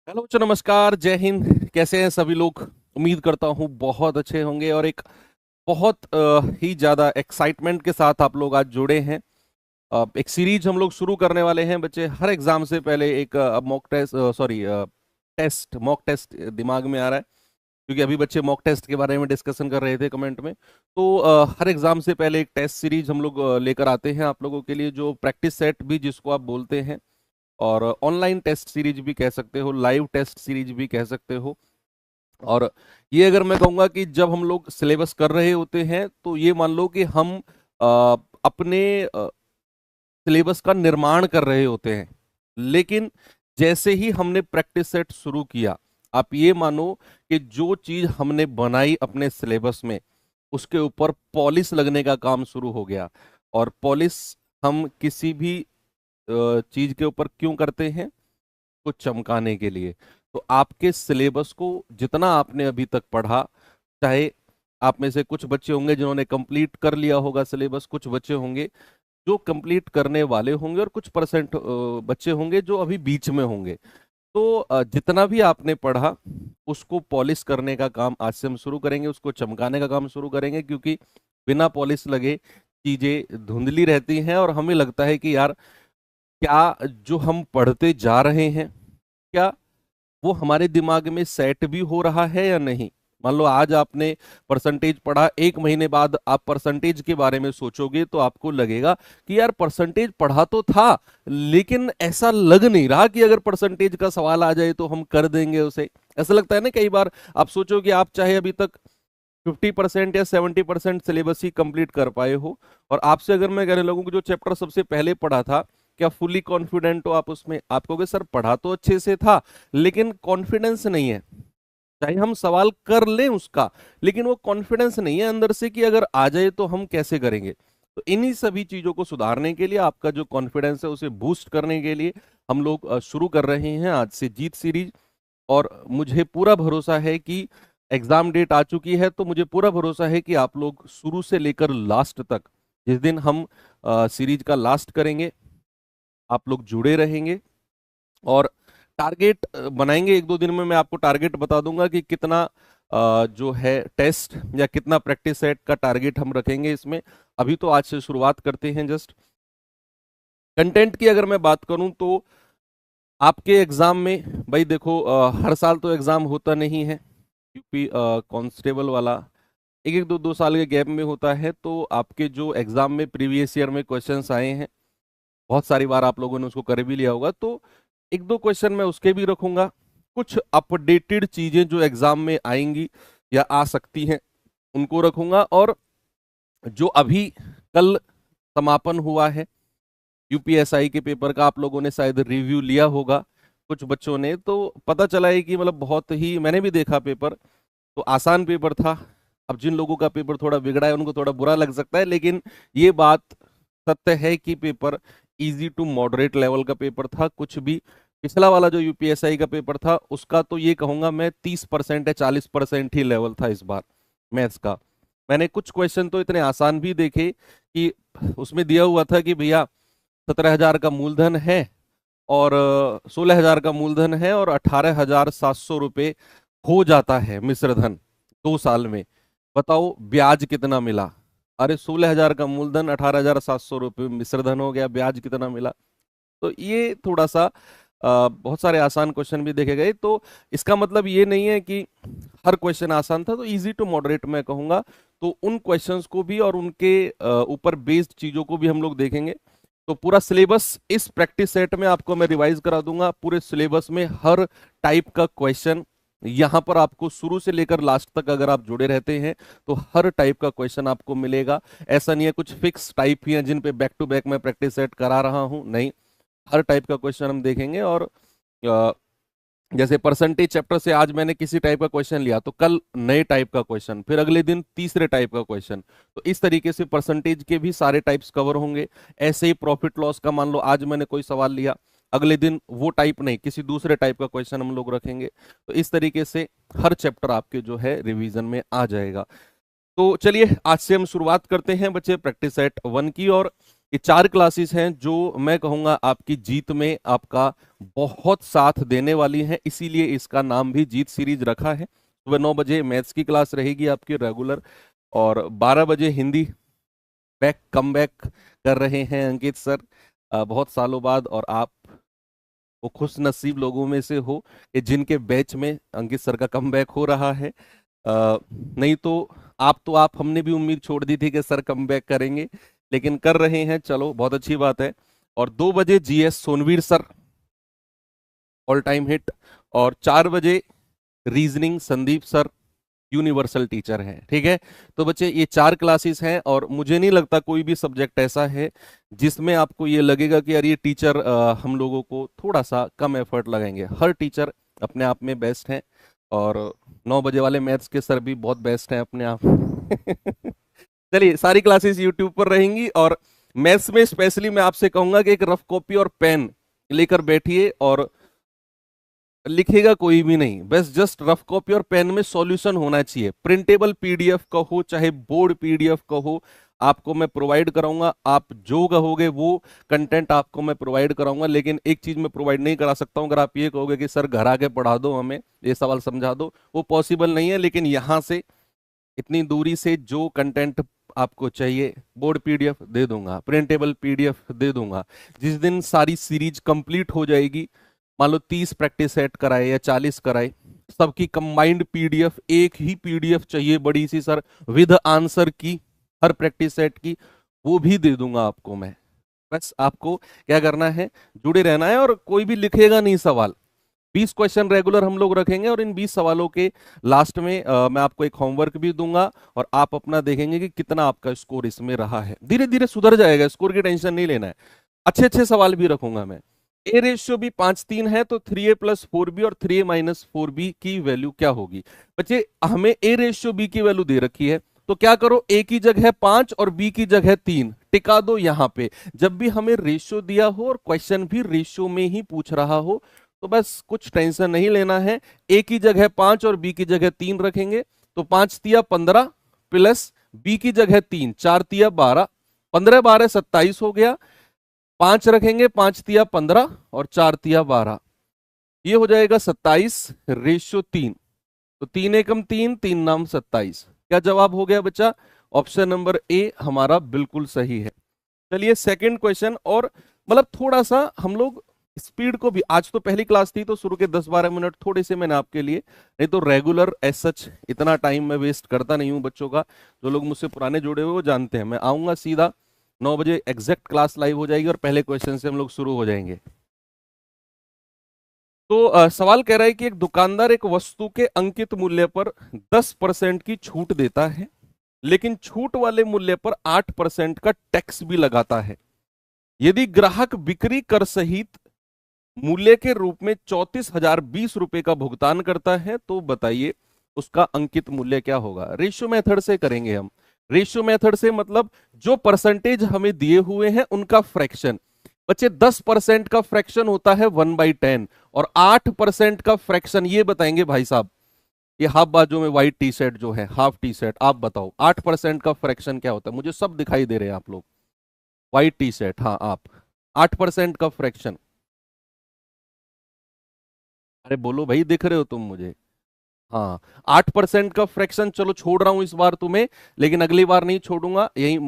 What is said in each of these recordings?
Hello बच्चों, नमस्कार, जय हिंद। कैसे हैं सभी लोग? उम्मीद करता हूँ बहुत अच्छे होंगे और एक बहुत ही ज़्यादा एक्साइटमेंट के साथ आप लोग आज जुड़े हैं। एक सीरीज हम लोग शुरू करने वाले हैं बच्चे। हर एग्जाम से पहले एक mock test, sorry, test, mock test दिमाग में आ रहा है, क्योंकि अभी बच्चे मॉक टेस्ट के बारे में डिस्कशन कर रहे थे कमेंट में। तो हर एग्जाम से पहले एक टेस्ट सीरीज हम लोग लेकर आते हैं आप लोगों के लिए, जो प्रैक्टिस सेट भी जिसको आप बोलते हैं, और ऑनलाइन टेस्ट सीरीज भी कह सकते हो, लाइव टेस्ट सीरीज भी कह सकते हो। और ये अगर मैं कहूँगा कि जब हम लोग सिलेबस कर रहे होते हैं तो ये मान लो कि हम अपने सिलेबस का निर्माण कर रहे होते हैं। लेकिन जैसे ही हमने प्रैक्टिस सेट शुरू किया, आप ये मानो कि जो चीज हमने बनाई अपने सिलेबस में, उसके ऊपर पॉलिश लगने का काम शुरू हो गया। और पॉलिश हम किसी भी चीज के ऊपर क्यों करते हैं? को चमकाने के लिए। तो आपके सिलेबस को जितना आपने अभी तक पढ़ा, चाहे आप में से कुछ बच्चे होंगे जिन्होंने कंप्लीट कर लिया होगा सिलेबस, कुछ बच्चे होंगे जो कंप्लीट करने वाले होंगे, और कुछ परसेंट बच्चे होंगे जो अभी बीच में होंगे। तो जितना भी आपने पढ़ा उसको पॉलिश करने का काम आज से हम शुरू करेंगे, उसको चमकाने का काम शुरू करेंगे, क्योंकि बिना पॉलिश लगे चीजें धुंधली रहती हैं और हमें लगता है कि यार, क्या जो हम पढ़ते जा रहे हैं, क्या वो हमारे दिमाग में सेट भी हो रहा है या नहीं? मान लो आज आपने परसेंटेज पढ़ा, एक महीने बाद आप परसेंटेज के बारे में सोचोगे तो आपको लगेगा कि यार, परसेंटेज पढ़ा तो था, लेकिन ऐसा लग नहीं रहा कि अगर परसेंटेज का सवाल आ जाए तो हम कर देंगे उसे। ऐसा लगता है ना कई बार। आप सोचो कि आप चाहे अभी तक 50% या 70% सिलेबस ही कंप्लीट कर पाए हो, और आपसे अगर मैं कहने लगूं कि जो चैप्टर सबसे पहले पढ़ा था, क्या फुली कॉन्फिडेंट हो आप उसमें? आप कहोगे सर पढ़ा तो अच्छे से था, लेकिन कॉन्फिडेंस नहीं है। चाहे हम सवाल कर लें उसका, लेकिन वो कॉन्फिडेंस नहीं है अंदर से कि अगर आ जाए तो हम कैसे करेंगे। तो इन्हीं सभी चीजों को सुधारने के लिए, आपका जो कॉन्फिडेंस है उसे बूस्ट करने के लिए, हम लोग शुरू कर रहे हैं आज से जीत सीरीज। और मुझे पूरा भरोसा है कि एग्जाम डेट आ चुकी है, तो मुझे पूरा भरोसा है कि आप लोग शुरू से लेकर लास्ट तक, जिस दिन हम सीरीज का लास्ट करेंगे, आप लोग जुड़े रहेंगे। और टारगेट बनाएंगे, एक दो दिन में मैं आपको टारगेट बता दूंगा कि कितना जो है टेस्ट या कितना प्रैक्टिस सेट का टारगेट हम रखेंगे इसमें। अभी तो आज से शुरुआत करते हैं। जस्ट कंटेंट की अगर मैं बात करूं तो आपके एग्जाम में, भाई देखो, हर साल तो एग्जाम होता नहीं है, यूपी कांस्टेबल वाला एक एक दो दो साल के गैप में होता है। तो आपके जो एग्जाम में प्रीवियस ईयर में क्वेश्चंस आए हैं, बहुत सारी बार आप लोगों ने उसको कर भी लिया होगा, तो एक दो क्वेश्चन मैं उसके भी रखूंगा। कुछ अपडेटेड चीजें जो एग्जाम में आएंगी या आ सकती हैं उनको रखूंगा। और जो अभी कल समापन हुआ है यूपीएसआई के पेपर का, आप लोगों ने शायद रिव्यू लिया होगा कुछ बच्चों ने, तो पता चला है कि मतलब बहुत ही, मैंने भी देखा पेपर, तो आसान पेपर था। अब जिन लोगों का पेपर थोड़ा बिगड़ा है उनको थोड़ा बुरा लग सकता है, लेकिन ये बात सत्य है कि paper easy to moderate level का पेपर था। कुछ भी पिछला वाला जो यूपीएसआई का पेपर था उसका तो ये कहूंगा मैं 30% या 40% ही लेवल था इस बार मैथ्स का। मैंने कुछ क्वेश्चन तो इतने आसान भी देखे कि उसमें दिया हुआ था कि भैया 17,000 का मूलधन है, और 16,000 का मूलधन है, और 18,700 रुपये हो जाता है मिश्र धन 2 साल में। बताओ ब्याज कितना मिला? अरे 16,000 का मूलधन, 18,700 रुपये मिश्र धन हो गया, ब्याज कितना मिला? तो ये थोड़ा सा बहुत सारे आसान क्वेश्चन भी देखे गए। तो इसका मतलब ये नहीं है कि हर क्वेश्चन आसान था, तो इजी टू मॉडरेट मैं कहूंगा। तो उन क्वेश्चंस को भी और उनके ऊपर बेस्ड चीजों को भी हम लोग देखेंगे। तो पूरा सिलेबस इस प्रैक्टिस सेट में आपको मैं रिवाइज करा दूंगा। पूरे सिलेबस में हर टाइप का क्वेश्चन यहाँ पर आपको शुरू से लेकर लास्ट तक अगर आप जुड़े रहते हैं तो हर टाइप का क्वेश्चन आपको मिलेगा। ऐसा नहीं है कुछ फिक्स टाइप ही है जिन पे बैक टू बैक मैं प्रैक्टिस सेट करा रहा हूं, नहीं, हर टाइप का क्वेश्चन हम देखेंगे। और अ, जैसे परसेंटेज चैप्टर से आज मैंने किसी टाइप का क्वेश्चन लिया, तो कल नए टाइप का क्वेश्चन, फिर अगले दिन तीसरे टाइप का क्वेश्चन। तो इस तरीके से परसेंटेज के भी सारे टाइप्स कवर होंगे। ऐसे ही प्रॉफिट लॉस का, मान लो आज मैंने कोई सवाल लिया, अगले दिन वो टाइप नहीं, किसी दूसरे टाइप का क्वेश्चन हम लोग रखेंगे। तो इस तरीके से हर चैप्टर आपके जो है रिवीजन में आ जाएगा। तो चलिए आज से हम शुरुआत करते हैं बच्चे प्रैक्टिस सेट 1 की। और ये 4 क्लासेस हैं जो मैं कहूंगा आपकी जीत में आपका बहुत साथ देने वाली हैं, इसीलिए इसका नाम भी जीत सीरीज रखा है। सुबह 9 बजे मैथ्स की क्लास रहेगी आपकी रेगुलर, और 12 बजे हिंदी कम बैक कर रहे हैं अंकित सर बहुत सालों बाद, और आप वो खुश नसीब लोगों में से हो कि जिनके बैच में अंकित सर का कम बैक हो रहा है। नहीं तो आप हमने भी उम्मीद छोड़ दी थी कि सर कम बैक करेंगे, लेकिन कर रहे हैं, चलो बहुत अच्छी बात है। और 2 बजे GS Sonveer sir all time hit, और 4 बजे reasoning Sandeep sir universal teacher हैं। ठीक है, तो बच्चे ये 4 क्लासेस हैं, और मुझे नहीं लगता कोई भी सब्जेक्ट ऐसा है जिसमें आपको ये लगेगा कि यार ये टीचर हम लोगों को थोड़ा सा कम एफर्ट लगाएंगे। हर टीचर अपने आप में बेस्ट हैं, और 9 बजे वाले मैथ्स के सर भी बहुत बेस्ट हैं अपने आप। चलिए, सारी क्लासेस यूट्यूब पर रहेंगी, और मैथ्स में स्पेशली मैं आपसे कहूंगा कि एक रफ कॉपी और पेन लेकर बैठिए, और लिखेगा कोई भी नहीं, बस जस्ट रफ कॉपी और पेन में सॉल्यूशन होना चाहिए। प्रिंटेबल पीडीएफ का हो चाहे बोर्ड पीडीएफ का हो, आपको मैं प्रोवाइड कराऊंगा। आप जो कहोगे वो कंटेंट आपको मैं प्रोवाइड कराऊंगा, लेकिन एक चीज मैं प्रोवाइड नहीं करा सकता हूं। अगर आप ये कहोगे कि सर घर आके पढ़ा दो, हमें ये सवाल समझा दो, वो पॉसिबल नहीं है। लेकिन यहां से इतनी दूरी से जो कंटेंट आपको चाहिए, बोर्ड पीडीएफ दे दूंगा, प्रिंटेबल पीडीएफ दे दूंगा। जिस दिन सारी सीरीज कंप्लीट हो जाएगी, मान लो 30 प्रैक्टिस सेट कराए या 40 कराए, सबकी कंबाइंड पीडीएफ, एक ही पीडीएफ चाहिए बड़ी सी सर, विद आंसर की, हर प्रैक्टिस सेट की, वो भी दे दूंगा आपको मैं। बस आपको क्या करना है, जुड़े रहना है, और कोई भी लिखेगा नहीं सवाल। 20 क्वेश्चन रेगुलर हम लोग रखेंगे, और इन 20 सवालों के लास्ट में मैं आपको एक होमवर्क भी दूंगा, और आप अपना देखेंगे कि कितना आपका स्कोर इसमें रहा है। धीरे धीरे सुधर जाएगा, स्कोर की टेंशन नहीं लेना है। अच्छे अच्छे सवाल भी रखूंगा मैं। ए रेशियो भी 5:3 है, तो 3a + 4b और 3a - 4b की वैल्यू क्या होगी। बच्चे, हमें ए रेशियो बी की वैल्यू दे रखी है, तो क्या करो, ए की जगह 5 और बी की जगह 3 टिका दो यहां पे। जब भी हमें रेशियो दिया हो और क्वेश्चन भी रेशियो में ही पूछ रहा हो, तो बस कुछ टेंशन नहीं लेना है। ए की जगह 5 और बी की जगह 3 रखेंगे, तो 5 तिया 15 प्लस बी की जगह 3, 4 तिया 12, 15 12 27 हो गया। 5 रखेंगे, 5 तिया 15 और 4 तिया 12, ये हो जाएगा 27/3। तो 3 एकम 3, 3 नाम 27। क्या जवाब हो गया बच्चा? ऑप्शन नंबर ए हमारा बिल्कुल सही है। चलिए सेकंड क्वेश्चन, और मतलब थोड़ा सा हम लोग स्पीड को भी, आज तो पहली क्लास थी तो शुरू के 10-12 मिनट थोड़े से मैंने आपके लिए, नहीं तो रेगुलर एज सच इतना टाइम मैं वेस्ट करता नहीं हूं बच्चों का। जो लोग मुझसे पुराने जुड़े हुए वो जानते हैं, मैं आऊंगा सीधा 9 बजे एग्जैक्ट क्लास लाइव हो जाएगी, और पहले क्वेश्चन से हम लोग शुरू हो जाएंगे। तो सवाल कह रहा है कि एक दुकानदार एक वस्तु के अंकित मूल्य पर 10% की छूट देता है, लेकिन छूट वाले मूल्य पर 8% का टैक्स भी लगाता है। यदि ग्राहक बिक्री कर सहित मूल्य के रूप में 34,020 रुपए का भुगतान करता है, तो बताइए उसका अंकित मूल्य क्या होगा। रेशियो मेथड से करेंगे हम। रेशियो मेथड से मतलब जो परसेंटेज हमें दिए हुए हैं उनका फ्रैक्शन। बच्चे, 10% का फ्रैक्शन होता है 1/10, और 8% का फ्रैक्शन ये बताएंगे भाई साहब, ये हाफ बाजू में व्हाइट टी शर्ट जो है, हाफ टी शर्ट, आप बताओ 8% का फ्रैक्शन क्या होता है। मुझे सब दिखाई दे रहे हैं आप लोग, व्हाइट टी शर्ट, हाँ आप, 8% का फ्रैक्शन। अरे बोलो भाई, दिख रहे हो तुम मुझे? हाँ, 8% का फ्रैक्शन। चलो छोड़ रहा हूं इस बार तुम्हें, लेकिन अगली बार नहीं छोड़ूंगा, यही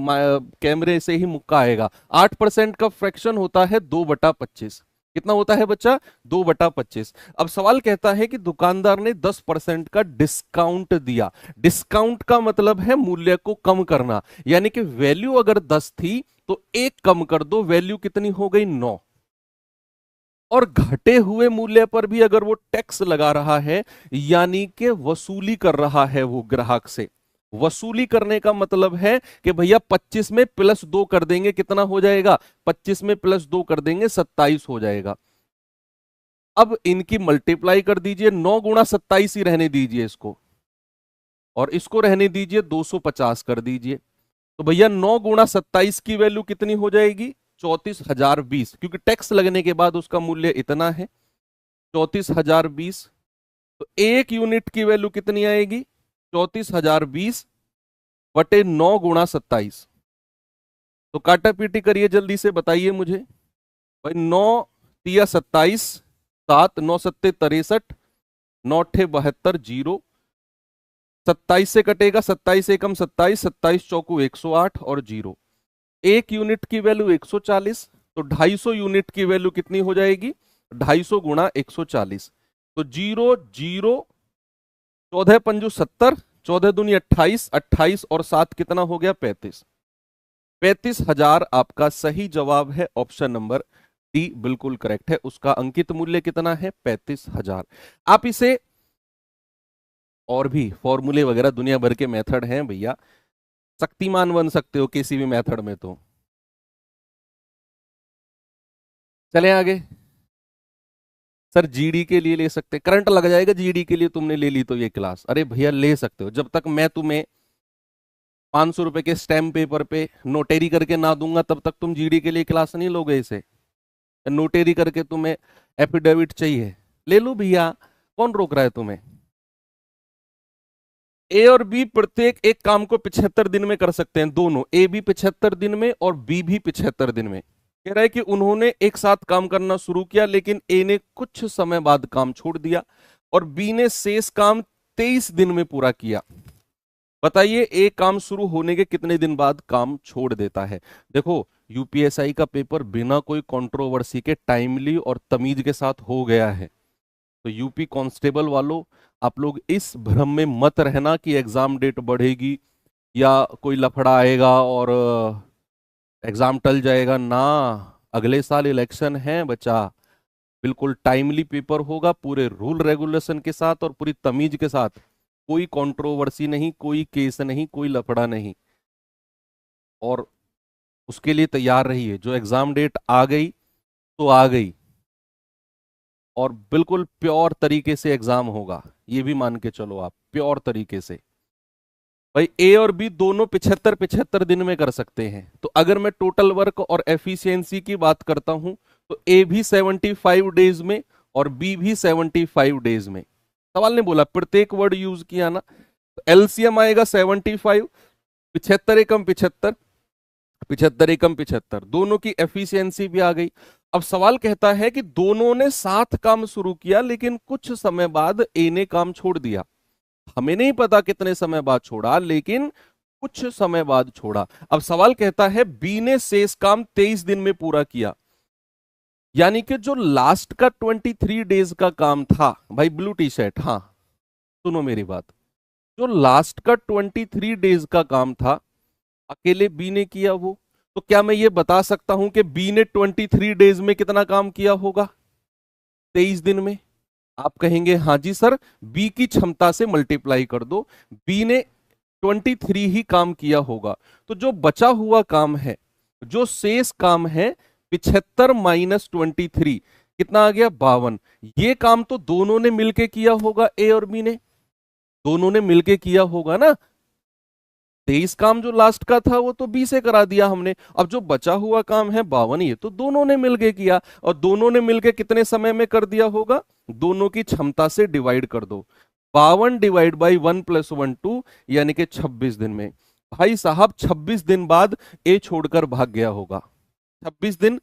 कैमरे से ही मुक्का आएगा। 8% का फ्रैक्शन होता है 2/25। कितना होता है बच्चा? 2/25। अब सवाल कहता है कि दुकानदार ने 10% का डिस्काउंट दिया। डिस्काउंट का मतलब है मूल्य को कम करना, यानी कि वैल्यू अगर 10 थी तो एक कम कर दो, वैल्यू कितनी हो गई? 9। और घटे हुए मूल्य पर भी अगर वो टैक्स लगा रहा है, यानी कि वसूली कर रहा है वो ग्राहक से। वसूली करने का मतलब है कि भैया 25 में +2 कर देंगे, कितना हो जाएगा? 25 में +2 कर देंगे, 27 हो जाएगा। अब इनकी मल्टीप्लाई कर दीजिए, 9 गुणा 27 ही रहने दीजिए इसको, और इसको रहने दीजिए 250 कर दीजिए। तो भैया 9 गुणा 27 की वैल्यू कितनी हो जाएगी? 34,020, क्योंकि टैक्स लगने के बाद उसका मूल्य इतना है, 34,020। तो एक यूनिट की वैल्यू कितनी आएगी? 34,020 बटे 9 गुणा 27। तो काटा पीटी करिए, जल्दी से बताइए मुझे भाई। 9 तिया 27, 7 9 सत्ते 63, 9 अठे 72, 0। 27 से कटेगा, 27 एकम 27, 27 चौकू 108 और 0। 1 यूनिट की वैल्यू 140, तो 250 यूनिट की वैल्यू कितनी हो जाएगी? 250 गुणा 140। तो 0 0, 14 पंजू 70, 14 दूनी 28, 28 और 7 कितना हो गया? 35। 35,000 आपका सही जवाब है। ऑप्शन नंबर डी बिल्कुल करेक्ट है। उसका अंकित मूल्य कितना है? 35,000। आप इसे और भी फॉर्मूले वगैरह दुनिया भर के मेथड हैं भैया, शक्तिमान बन सकते हो किसी भी मेथड में। तो चलें आगे। सर जीडी के लिए ले सकते, करंट लग जाएगा जीडी के लिए, तुमने ले ली तो ये क्लास। अरे भैया ले सकते हो, जब तक मैं तुम्हें 500 रुपए के स्टैम्प पेपर पे नोटेरी करके ना दूंगा तब तक तुम जीडी के लिए क्लास नहीं लोगे। इसे नोटेरी करके तुम्हें एफिडेविट चाहिए, ले लो भैया, कौन रोक रहा है तुम्हें? ए और बी प्रत्येक एक काम को 75 दिन में कर सकते हैं, दोनों, ए भी 75 दिन में और बी भी 75 दिन में। कह रहा है कि उन्होंने एक साथ काम करना शुरू किया, लेकिन ए ने कुछ समय बाद काम छोड़ दिया और बी ने शेष काम 23 दिन में पूरा किया। बताइए ए काम शुरू होने के कितने दिन बाद काम छोड़ देता है? देखो यूपीएसआई का पेपर बिना कोई कंट्रोवर्सी के टाइमली और तमीज के साथ हो गया है। तो यूपी कांस्टेबल वालों, आप लोग इस भ्रम में मत रहना कि एग्जाम डेट बढ़ेगी या कोई लफड़ा आएगा और एग्जाम टल जाएगा ना। अगले साल इलेक्शन है बच्चा, बिल्कुल टाइमली पेपर होगा, पूरे रूल रेगुलेशन के साथ और पूरी तमीज के साथ। कोई कंट्रोवर्सी नहीं, कोई केस नहीं, कोई लफड़ा नहीं। और उसके लिए तैयार रहिए। जो एग्जाम डेट आ गई तो आ गई, और बिल्कुल प्योर तरीके से एग्जाम होगा, ये भी मान के चलो आप, प्योर तरीके से। भाई ए और बी दोनों 75-75 दिन में कर सकते हैं। तो अगर मैं टोटल वर्क और एफिशिएंसी की बात करता हूं तो ए भी 75 डेज में और बी भी 75 डेज में। सवाल ने बोला, प्रत्येक वर्ड यूज किया ना। तो एलसीएम आएगा 75, 75 एकम 75, 75 एकम 75, दोनों की एफिशिएंसी भी आ गई। अब सवाल कहता है कि दोनों ने साथ काम शुरू किया, लेकिन कुछ समय बाद ए ने काम छोड़ दिया। हमें नहीं पता कितने समय बाद छोड़ा, लेकिन कुछ समय बाद छोड़ा। अब सवाल कहता है बी ने शेष काम 23 दिन में पूरा किया, यानी कि जो लास्ट का 23 डेज का काम था, भाई ब्लू टी शर्ट, हाँ सुनो मेरी बात, जो लास्ट का 23 डेज का काम था अकेले बी ने किया वो। तो क्या मैं ये बता सकता हूं कि बी ने 23 डेज में कितना काम किया होगा? 23 दिन में। आप कहेंगे हाँ जी सर, बी की क्षमता से मल्टीप्लाई कर दो, बी ने 23 ही काम किया होगा। तो जो बचा हुआ काम है, जो शेष काम है, 75 माइनस 23 कितना आ गया? 52। ये काम तो दोनों ने मिलके किया होगा, ए और बी ने, दोनों ने मिलके किया होगा ना। 23 काम जो लास्ट का था वो तो बी से करा दिया हमने। अब जो बचा हुआ काम है 52, ये तो दोनों ने मिलके किया, और दोनों ने मिलके कितने समय में कर दिया होगा? दोनों की क्षमता से डिवाइड कर दो। 52 डिवाइड बाई 1 + 1 2, यानी कि 26 दिन में। भाई साहब 26 दिन बाद ए छोड़कर भाग गया होगा। 26 दिन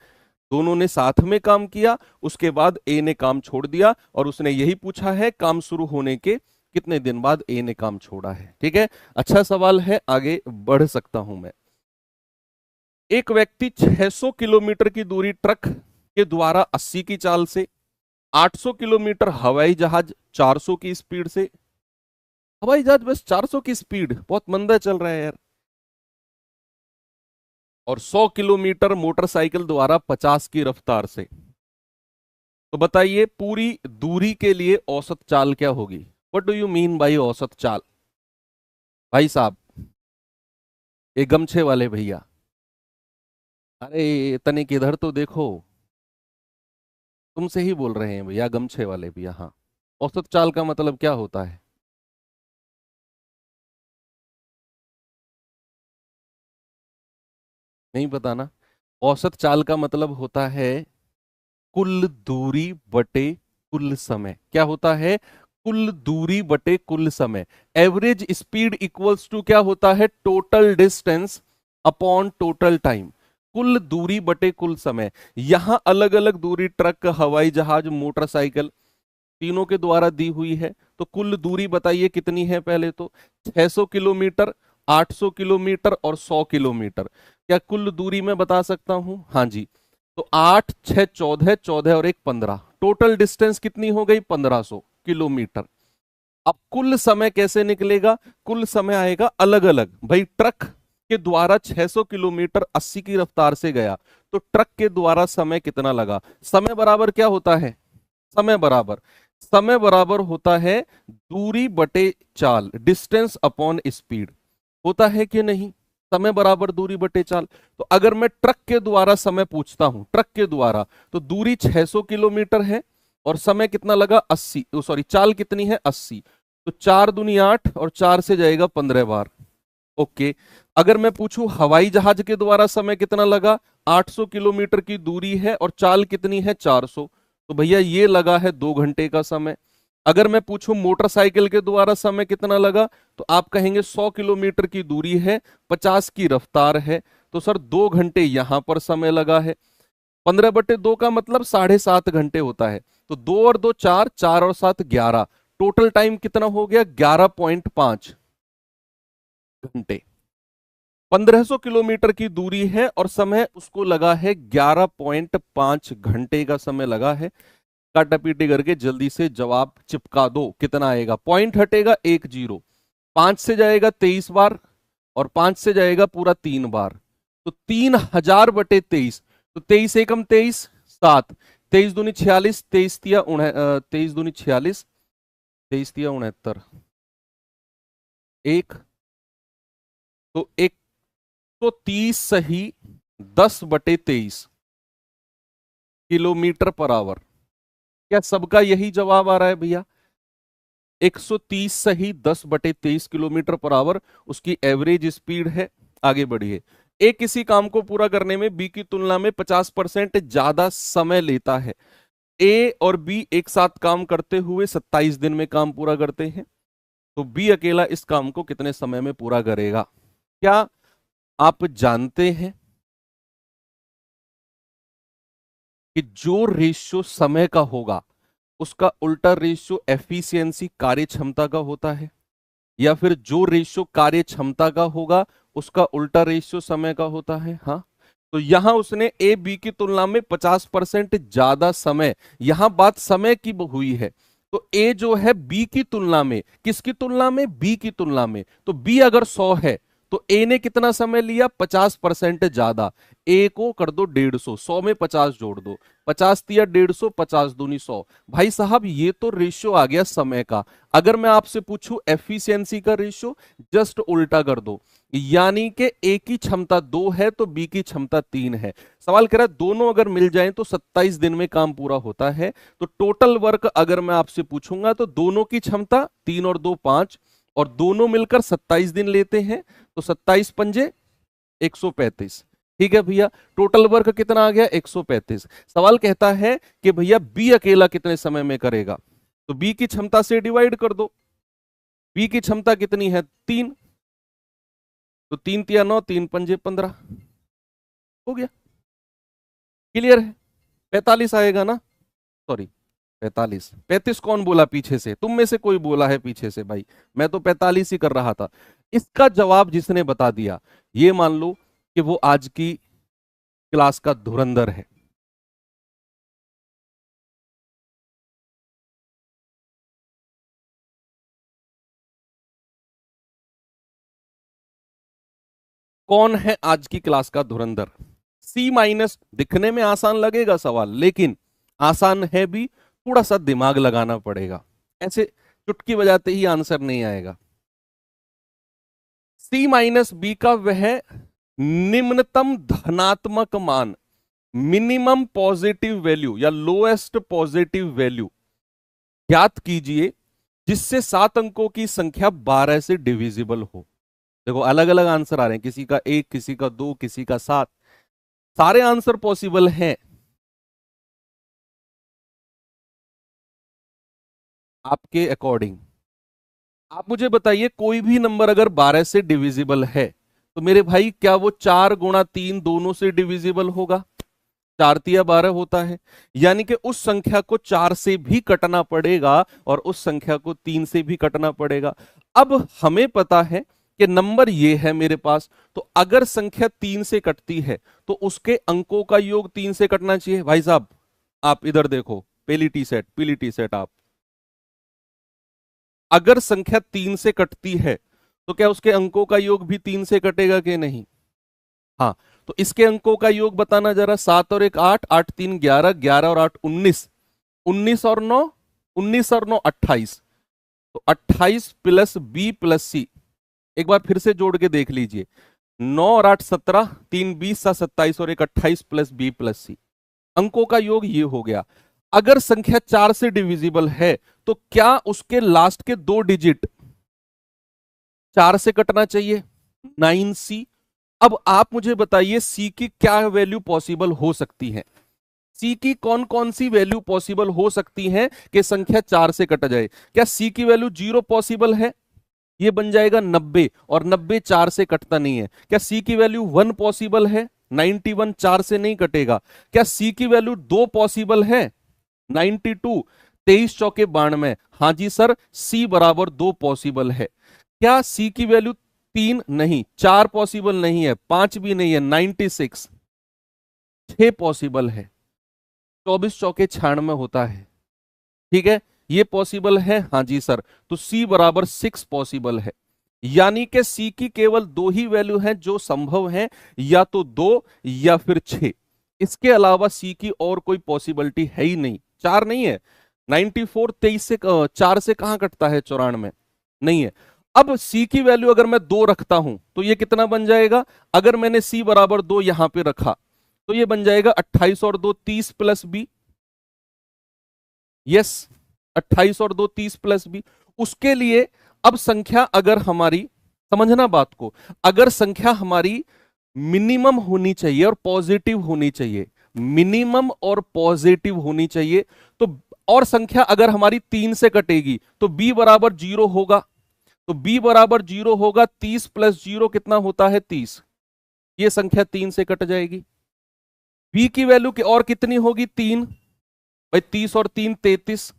दोनों ने साथ में काम किया, उसके बाद ए ने काम छोड़ दिया, और उसने यही पूछा है काम शुरू होने के कितने दिन बाद ए ने काम छोड़ा है। ठीक है, अच्छा सवाल है, आगे बढ़ सकता हूं मैं। एक व्यक्ति 600 किलोमीटर की दूरी ट्रक के द्वारा 80 की चाल से, 800 किलोमीटर हवाई जहाज 400 की स्पीड से, हवाई जहाज बस 400 की स्पीड, बहुत मंदा चल रहा है यार, और 100 किलोमीटर मोटरसाइकिल द्वारा 50 की रफ्तार से। तो बताइए पूरी दूरी के औसत औसत चाल क्या होगी? What do you mean by औसत चाल? भाई साहब, ये गमछे वाले भैया, अरे तनिक इधर तो देखो, तुमसे ही बोल रहे हैं भैया, गमछे वाले भैया। हाँ, औसत चाल का मतलब क्या होता है? नहीं पता ना। औसत चाल का मतलब होता है कुल दूरी बटे कुल समय। क्या होता है? कुल दूरी बटे कुल समय। एवरेज स्पीड इक्वल्स टू क्या होता है? Total distance upon total time. कुल दूरी बटे कुल समय। यहां अलग अलग दूरी ट्रक, हवाई जहाज, मोटरसाइकिल तीनों के द्वारा दी हुई है। तो कुल दूरी बताइए कितनी है पहले तो। 600 किलोमीटर, 800 किलोमीटर और 100 किलोमीटर। क्या कुल दूरी मैं बता सकता हूं? हाँ जी। तो 8 6 14, 14 और 1 15, टोटल डिस्टेंस कितनी हो गई? 1500 किलोमीटर। अब कुल समय कैसे निकलेगा? कुल समय आएगा अलग अलग। भाई ट्रक के द्वारा 600 किलोमीटर 80 की रफ्तार से गया, तो ट्रक के द्वारा समय कितना लगा? समय बराबर क्या होता है? समय बराबर होता है दूरी बटे चाल, डिस्टेंस अपॉन स्पीड। होता है कि नहीं? समय बराबर दूरी बटे चाल। तो अगर मैं ट्रक के द्वारा समय पूछता हूं, ट्रक के द्वारा, तो दूरी 600 किलोमीटर है और समय कितना लगा? 80, सॉरी चाल कितनी है? 80। तो 4 दूनी 8 और 4 से जाएगा 15 बार। ओके। अगर मैं पूछूं हवाई जहाज के द्वारा समय कितना लगा? 800 किलोमीटर की दूरी है और चाल कितनी है? 400। तो भैया ये लगा है 2 घंटे का समय। अगर मैं पूछूं मोटरसाइकिल के द्वारा समय कितना लगा, तो आप कहेंगे 100 किलोमीटर की दूरी है, 50 की रफ्तार है, तो सर 2 घंटे यहां पर समय लगा है। 15/2 का मतलब 7.5 घंटे होता है। तो 2 और 2 4, 4 और 7 11, टोटल टाइम कितना हो गया? 11.5 घंटे। 1500 किलोमीटर की दूरी है और समय उसको लगा है 11.5 घंटे का समय लगा है। काटा पीटी करके जल्दी से जवाब चिपका दो। कितना आएगा? पॉइंट हटेगा 1 0, 5 से जाएगा 23 बार और 5 से जाएगा पूरा 3 बार। तो 3000/23। तो 23 एकम 23, 7, 23 दूनी 46, 23 दूनी 46, 23 तिया 69, एक, तो 130 सही 10/23 किलोमीटर पर आवर। क्या सबका यही जवाब आ रहा है भैया? 130 सही 10/23 किलोमीटर पर आवर उसकी एवरेज स्पीड है। आगे बढ़िए। ए किसी काम को पूरा करने में बी की तुलना में 50% ज्यादा समय लेता है। ए और बी एक साथ काम करते हुए 27 दिन में काम पूरा करते हैं। तो बी अकेला इस काम को कितने समय में पूरा करेगा? क्या आप जानते हैं कि जो रेशियो समय का होगा उसका उल्टा रेशियो एफिशिएंसी कार्य क्षमता का होता है? या फिर जो रेशियो कार्य क्षमता का होगा उसका उल्टा रेशियो समय का होता है? हाँ। तो यहां उसने ए बी की तुलना में 50% ज्यादा समय, यहां बात समय की हुई है। तो ए जो है बी की तुलना में, किसकी तुलना में? बी की तुलना में। तो बी अगर 100 है तो ए ने कितना समय लिया? 50% ज्यादा। ए को कर दो 150, 100 में 50 जोड़ दो, 50 तिया 150, 50 दूनी 100। भाई साहब ये तो रेशियो आ गया समय का। अगर मैं आपसे पूछूं एफिशिएंसी का रेशियो, जस्ट उल्टा कर दो। यानी कि ए की क्षमता 2 है तो बी की क्षमता 3 है। सवाल कह रहा है दोनों अगर मिल जाएं तो 27 दिन में काम पूरा होता है। तो टोटल वर्क अगर मैं आपसे पूछूंगा तो दोनों की क्षमता 3 और 2 5 और दोनों मिलकर 27 दिन लेते हैं। तो 27 पंजे 135। ठीक है भैया। टोटल वर्क कितना आ गया? 135। सवाल कहता है कि भैया बी अकेला कितने समय में करेगा? तो बी की क्षमता से डिवाइड कर दो। बी की क्षमता कितनी है? 3। तो 3 तिया 9, 3 पंजे 15। हो गया। क्लियर है? 45 आएगा ना? सॉरी 45, 35 कौन बोला पीछे से? तुम में से कोई बोला है पीछे से भाई? मैं तो 45 ही कर रहा था। इसका जवाब जिसने बता दिया, ये मान लो कि वो आज की क्लास का धुरंधर है। कौन है आज की क्लास का धुरंधर? सी माइनस। दिखने में आसान लगेगा सवाल, लेकिन आसान है भी, थोड़ा सा दिमाग लगाना पड़ेगा। ऐसे चुटकी बजाते ही आंसर नहीं आएगा। सी माइनस बी का वह निम्नतम धनात्मक मान, मिनिमम पॉजिटिव वैल्यू या लोएस्ट पॉजिटिव वैल्यू ज्ञात कीजिए जिससे 7 अंकों की संख्या 12 से डिविजिबल हो। देखो अलग अलग आंसर आ रहे हैं, किसी का 1, किसी का 2, किसी का 7। सारे आंसर पॉसिबल हैं। आपके अकॉर्डिंग आप मुझे बताइए, कोई भी नंबर अगर 12 से डिविजिबल है तो मेरे भाई क्या वो 4 × 3 दोनों से डिविजिबल होगा? 4×3 = 12 होता है, यानी कि उस संख्या को 4 से भी कटना पड़ेगा और उस संख्या को 3 से भी कटना पड़ेगा। अब हमें पता है कि नंबर ये है मेरे पास, तो अगर संख्या 3 से कटती है तो उसके अंकों का योग 3 से कटना चाहिए। भाई साहब आप इधर देखो, पीली टी सेट आप, अगर संख्या 3 से कटती है तो क्या उसके अंकों का योग भी 3 से कटेगा कि नहीं? हाँ, तो इसके अंकों का योग बताना जरा। 7 और 1 8, 8 3 11, 11 और 8 19, 19 और 9 19 और 9 28, तो 28 प्लस बी प्लस सी। एक बार फिर से जोड़ के देख लीजिए, 9 और 8 17, 3 20 7 27 और 1 28 प्लस बी प्लस सी। अंकों का योग ये हो गया। अगर संख्या 4 से डिविजिबल है तो क्या उसके लास्ट के 2 डिजिट 4 से कटना चाहिए? 9C। अब आप मुझे बताइए सी की क्या वैल्यू पॉसिबल हो सकती है? सी की कौन कौन सी वैल्यू पॉसिबल हो सकती है कि संख्या 4 से कट जाए? क्या सी की वैल्यू 0 पॉसिबल है? ये बन जाएगा 90, और 90 4 से कटता नहीं है। क्या सी की वैल्यू 1 पॉसिबल है? 91 4 से नहीं कटेगा। क्या सी की वैल्यू 2 पॉसिबल है? 92, 23 चौके 92। हाँ जी सर, सी बराबर 2 पॉसिबल है। क्या सी की वैल्यू 3 नहीं, 4 पॉसिबल नहीं है, 5 भी नहीं है, 96 6 पॉसिबल है। 24 चौके 96 होता है, ठीक है, ये पॉसिबल है। हाँ जी सर, तो सी बराबर 6 पॉसिबल है, यानी कि सी की केवल 2 ही वैल्यू है जो संभव है, या तो 2 या फिर 6। इसके अलावा सी की और कोई पॉसिबिलिटी है ही नहीं। 4 नहीं है। 94 23 से 4 से कहां कटता है? 94 नहीं है। अब सी की वैल्यू अगर मैं 2 रखता हूं तो ये कितना बन जाएगा? अगर मैंने सी बराबर 2 यहां पे रखा तो ये बन जाएगा 28 और 2 30 प्लस बी। यस, 28 और 2 30 प्लस बी। उसके लिए अब संख्या अगर हमारी, समझना बात को, अगर संख्या हमारी मिनिमम होनी चाहिए और पॉजिटिव होनी चाहिए, मिनिमम और पॉजिटिव होनी चाहिए, तो और संख्या अगर हमारी 3 से कटेगी तो b बराबर 0 होगा। तो b बराबर 0 होगा, 30 प्लस 0 कितना होता है? 30। ये संख्या 3 से कट जाएगी। b की वैल्यू की और कितनी होगी? 3। भाई 30 और 3 33,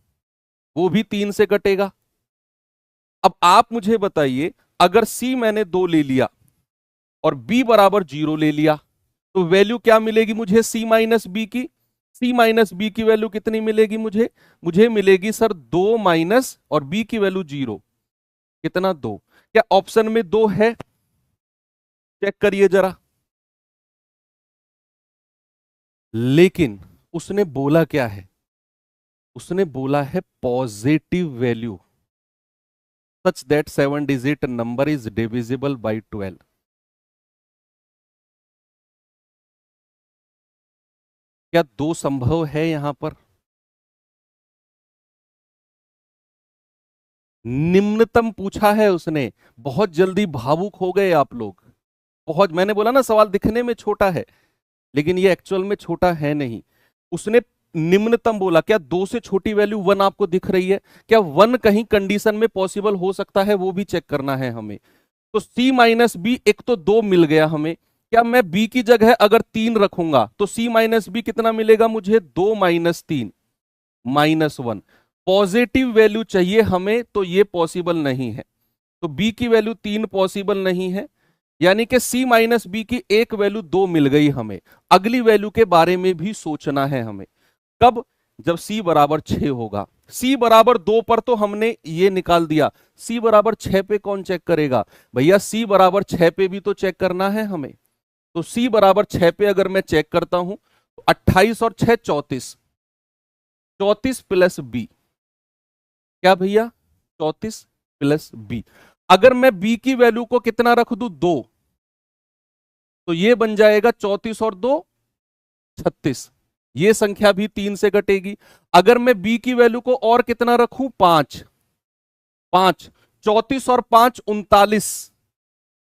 वो भी 3 से कटेगा। अब आप मुझे बताइए, अगर c मैंने 2 ले लिया और b बराबर 0 ले लिया तो वैल्यू क्या मिलेगी मुझे? c माइनस बी की। c माइनस बी की वैल्यू कितनी मिलेगी मुझे? मुझे मिलेगी सर 2 माइनस, और b की वैल्यू 0, कितना? 2। क्या ऑप्शन में 2 है? चेक करिए जरा। लेकिन उसने बोला क्या है? उसने बोला है positive value such that 7 digit number is divisible by 12। क्या 2 संभव है यहां पर? निम्नतम पूछा है उसने। बहुत जल्दी भावुक हो गए आप लोग। बहुत, मैंने बोला ना सवाल दिखने में छोटा है, लेकिन ये एक्चुअल में छोटा है नहीं। उसने निम्नतम बोला। क्या 2 से छोटी वैल्यू 1 आपको दिख रही है? क्या 1 कहीं कंडीशन में पॉसिबल हो सकता है? वो भी चेक करना है हमें। तो c माइनस बी, एक तो 2 मिल गया हमें। क्या मैं b की जगह अगर 3 रखूंगा तो c माइनस बी कितना मिलेगा मुझे? 2 माइनस 3 -1। पॉजिटिव वैल्यू चाहिए हमें, तो ये पॉसिबल नहीं है। तो b की वैल्यू 3 पॉसिबल नहीं है, यानी कि c माइनस बी की एक वैल्यू 2 मिल गई हमें। अगली वैल्यू के बारे में भी सोचना है हमें। कब? जब c बराबर 6 होगा। c बराबर 2 पर तो हमने ये निकाल दिया, c बराबर 6 पे कौन चेक करेगा? भैया c बराबर 6 पे भी तो चेक करना है हमें। तो c बराबर 6 पे अगर मैं चेक करता हूं तो 28 और 6 34, 34 प्लस बी। क्या भैया? 34 प्लस बी। अगर मैं b की वैल्यू को कितना रख दूं? 2, तो ये बन जाएगा 34 और 2 36। ये संख्या भी 3 से कटेगी। अगर मैं b की वैल्यू को और कितना रखूं? 5, 5, 34 और 5 39,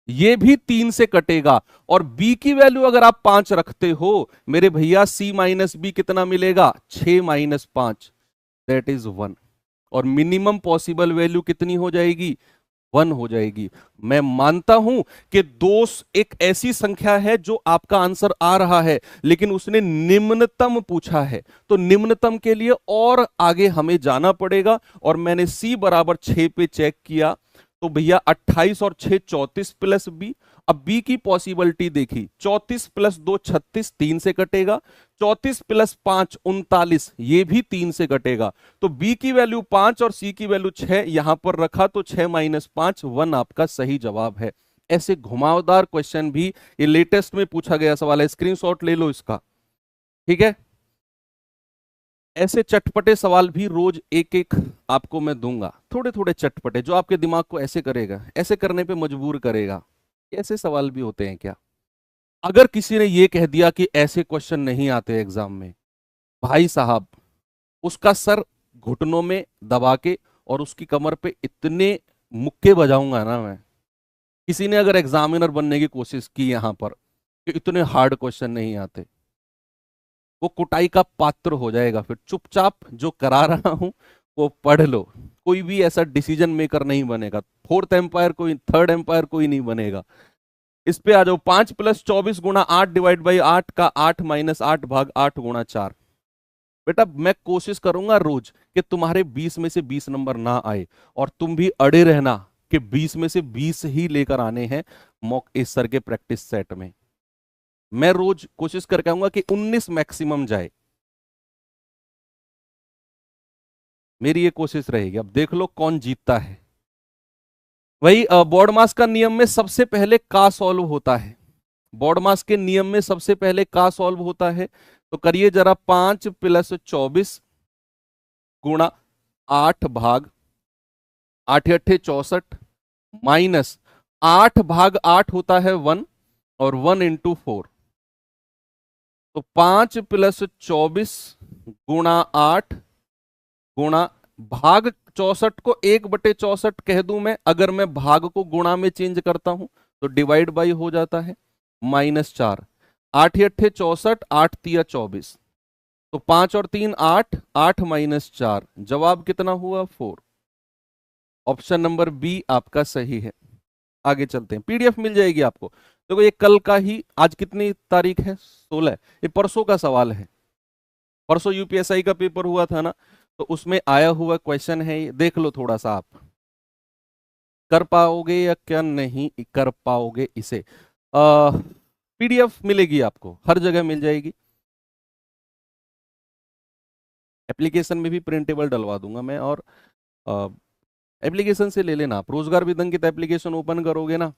ये भी 3 से कटेगा। और b की वैल्यू अगर आप 5 रखते हो मेरे भैया, c माइनस बी कितना मिलेगा? 6 माइनस 5, दैट इज 1। और मिनिमम पॉसिबल वैल्यू कितनी हो जाएगी? 1 हो जाएगी। मैं मानता हूं कि 2 एक ऐसी संख्या है जो आपका आंसर आ रहा है, लेकिन उसने निम्नतम पूछा है, तो निम्नतम के लिए और आगे हमें जाना पड़ेगा। और मैंने c बराबर 6 पे चेक किया, तो भैया 28 और 6 34 प्लस बी। अब बी की पॉसिबिलिटी देखी, 34 प्लस 2 36, 3 से कटेगा। 34 प्लस 5 39, ये भी 3 से कटेगा। तो बी की वैल्यू 5 और सी की वैल्यू 6 यहां पर रखा, तो 6 माइनस 5 1 आपका सही जवाब है। ऐसे घुमावदार क्वेश्चन भी ये लेटेस्ट में पूछा गया सवाल है, स्क्रीनशॉट ले लो इसका, ठीक है। ऐसे चटपटे सवाल भी रोज एक एक आपको मैं दूंगा, थोड़े थोड़े चटपटे, जो आपके दिमाग को ऐसे करेगा, ऐसे करने पे मजबूर करेगा। ऐसे सवाल भी होते हैं क्या? अगर किसी ने ये कह दिया कि ऐसे क्वेश्चन नहीं आते एग्जाम में, भाई साहब उसका सर घुटनों में दबा के और उसकी कमर पे इतने मुक्के बजाऊंगा ना मैं। किसी ने अगर एग्जामिनर बनने की कोशिश की यहां पर कि इतने हार्ड क्वेश्चन नहीं आते, वो कुटाई का पात्र हो जाएगा। फिर चुपचाप जो करा रहा हूं वो पढ़ लो। कोई भी ऐसा डिसीजन मेकर नहीं बनेगा, फोर्थ एम्पायर कोई, थर्ड एम्पायर कोई नहीं बनेगा। इस पे आ जाओ, 5 प्लस 24 गुणा 8 डिवाइड बाई 8 का 8 माइनस 8 भाग 8 गुणा 4। बेटा मैं कोशिश करूंगा रोज कि तुम्हारे 20 में से 20 नंबर ना आए, और तुम भी अड़े रहना कि 20 में से 20 ही लेकर आने हैं मॉक इस सर के प्रैक्टिस सेट में। मैं रोज कोशिश करके आऊंगा कि 19 मैक्सिमम जाए, मेरी ये कोशिश रहेगी। अब देख लो कौन जीतता है। वही बॉडमास का नियम में सबसे पहले का सॉल्व होता है, बॉडमास के नियम में सबसे पहले का सॉल्व होता है। तो करिए जरा, 5 प्लस 24 गुणा 8 भाग 8 अट्ठे 64 माइनस 8 भाग 8 होता है 1, और 1 इंटू 4। तो 5 प्लस 24 गुणा 8 गुणा भाग 64 को 1/64 कह दूं मैं, अगर मैं भाग को गुणा में चेंज करता हूं तो डिवाइड बाई हो जाता है, माइनस 4। 8 अट्ठे 64, 8 तिया 24, तो 5 और 3 8, 8 माइनस 4, जवाब कितना हुआ 4। ऑप्शन नंबर बी आपका सही है। आगे चलते हैं, पीडीएफ मिल जाएगी आपको। देखो ये कल का ही, आज कितनी तारीख है 16, ये परसों का सवाल है। परसों यूपीएसआई का पेपर हुआ था ना, तो उसमें आया हुआ क्वेश्चन है, ये देख लो थोड़ा सा, आप कर पाओगे या क्या नहीं कर पाओगे इसे। पीडीएफ मिलेगी आपको, हर जगह मिल जाएगी। एप्लीकेशन में भी प्रिंटेबल डलवा दूंगा मैं, और एप्लीकेशन से ले लेना आप। रोजगार विदंकित एप्लीकेशन ओपन करोगे ना,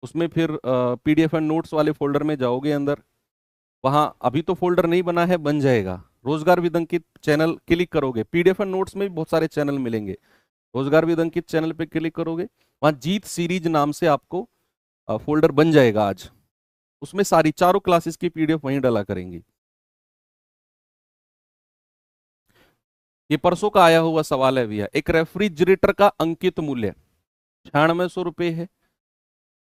उसमें फिर पीडीएफ एंड नोट्स वाले फोल्डर में जाओगे अंदर, वहां अभी तो फोल्डर नहीं बना है, बन जाएगा। रोजगार विदंकित चैनल क्लिक करोगे, पीडीएफ एंड नोट्स में भी बहुत सारे चैनल मिलेंगे। रोजगार विदंकित चैनल पे क्लिक करोगे, वहां जीत सीरीज नाम से आपको फोल्डर बन जाएगा आज, उसमें सारी चारों क्लासेस की पीडीएफ वहीं डाला करेंगी। ये परसों का आया हुआ सवाल है भैया। एक रेफ्रिजरेटर का अंकित मूल्य 9600 है।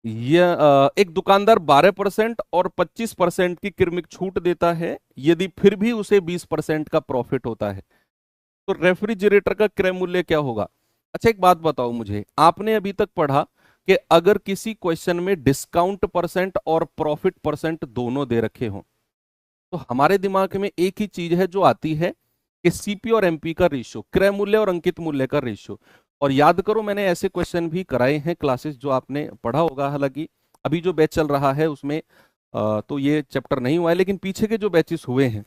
यह एक दुकानदार 12% और 25% की क्रमिक छूट देता है, यदि फिर भी उसे 20% का प्रॉफिट होता है, तो रेफ्रिजरेटर का क्रय मूल्य क्या होगा? अच्छा एक बात बताओ मुझे, आपने अभी तक पढ़ा कि अगर किसी क्वेश्चन में डिस्काउंट परसेंट और प्रॉफिट परसेंट दोनों दे रखे हों, तो हमारे दिमाग में एक ही चीज है जो आती है कि सीपी और एमपी का रेशियो, क्रय मूल्य और अंकित मूल्य का रेशियो। और याद करो मैंने ऐसे क्वेश्चन भी कराए हैं क्लासेस, जो आपने पढ़ा होगा। हालांकि अभी जो बैच चल रहा है उसमें तो ये चैप्टर नहीं हुआ है, लेकिन पीछे के जो बैचेस हुए हैं,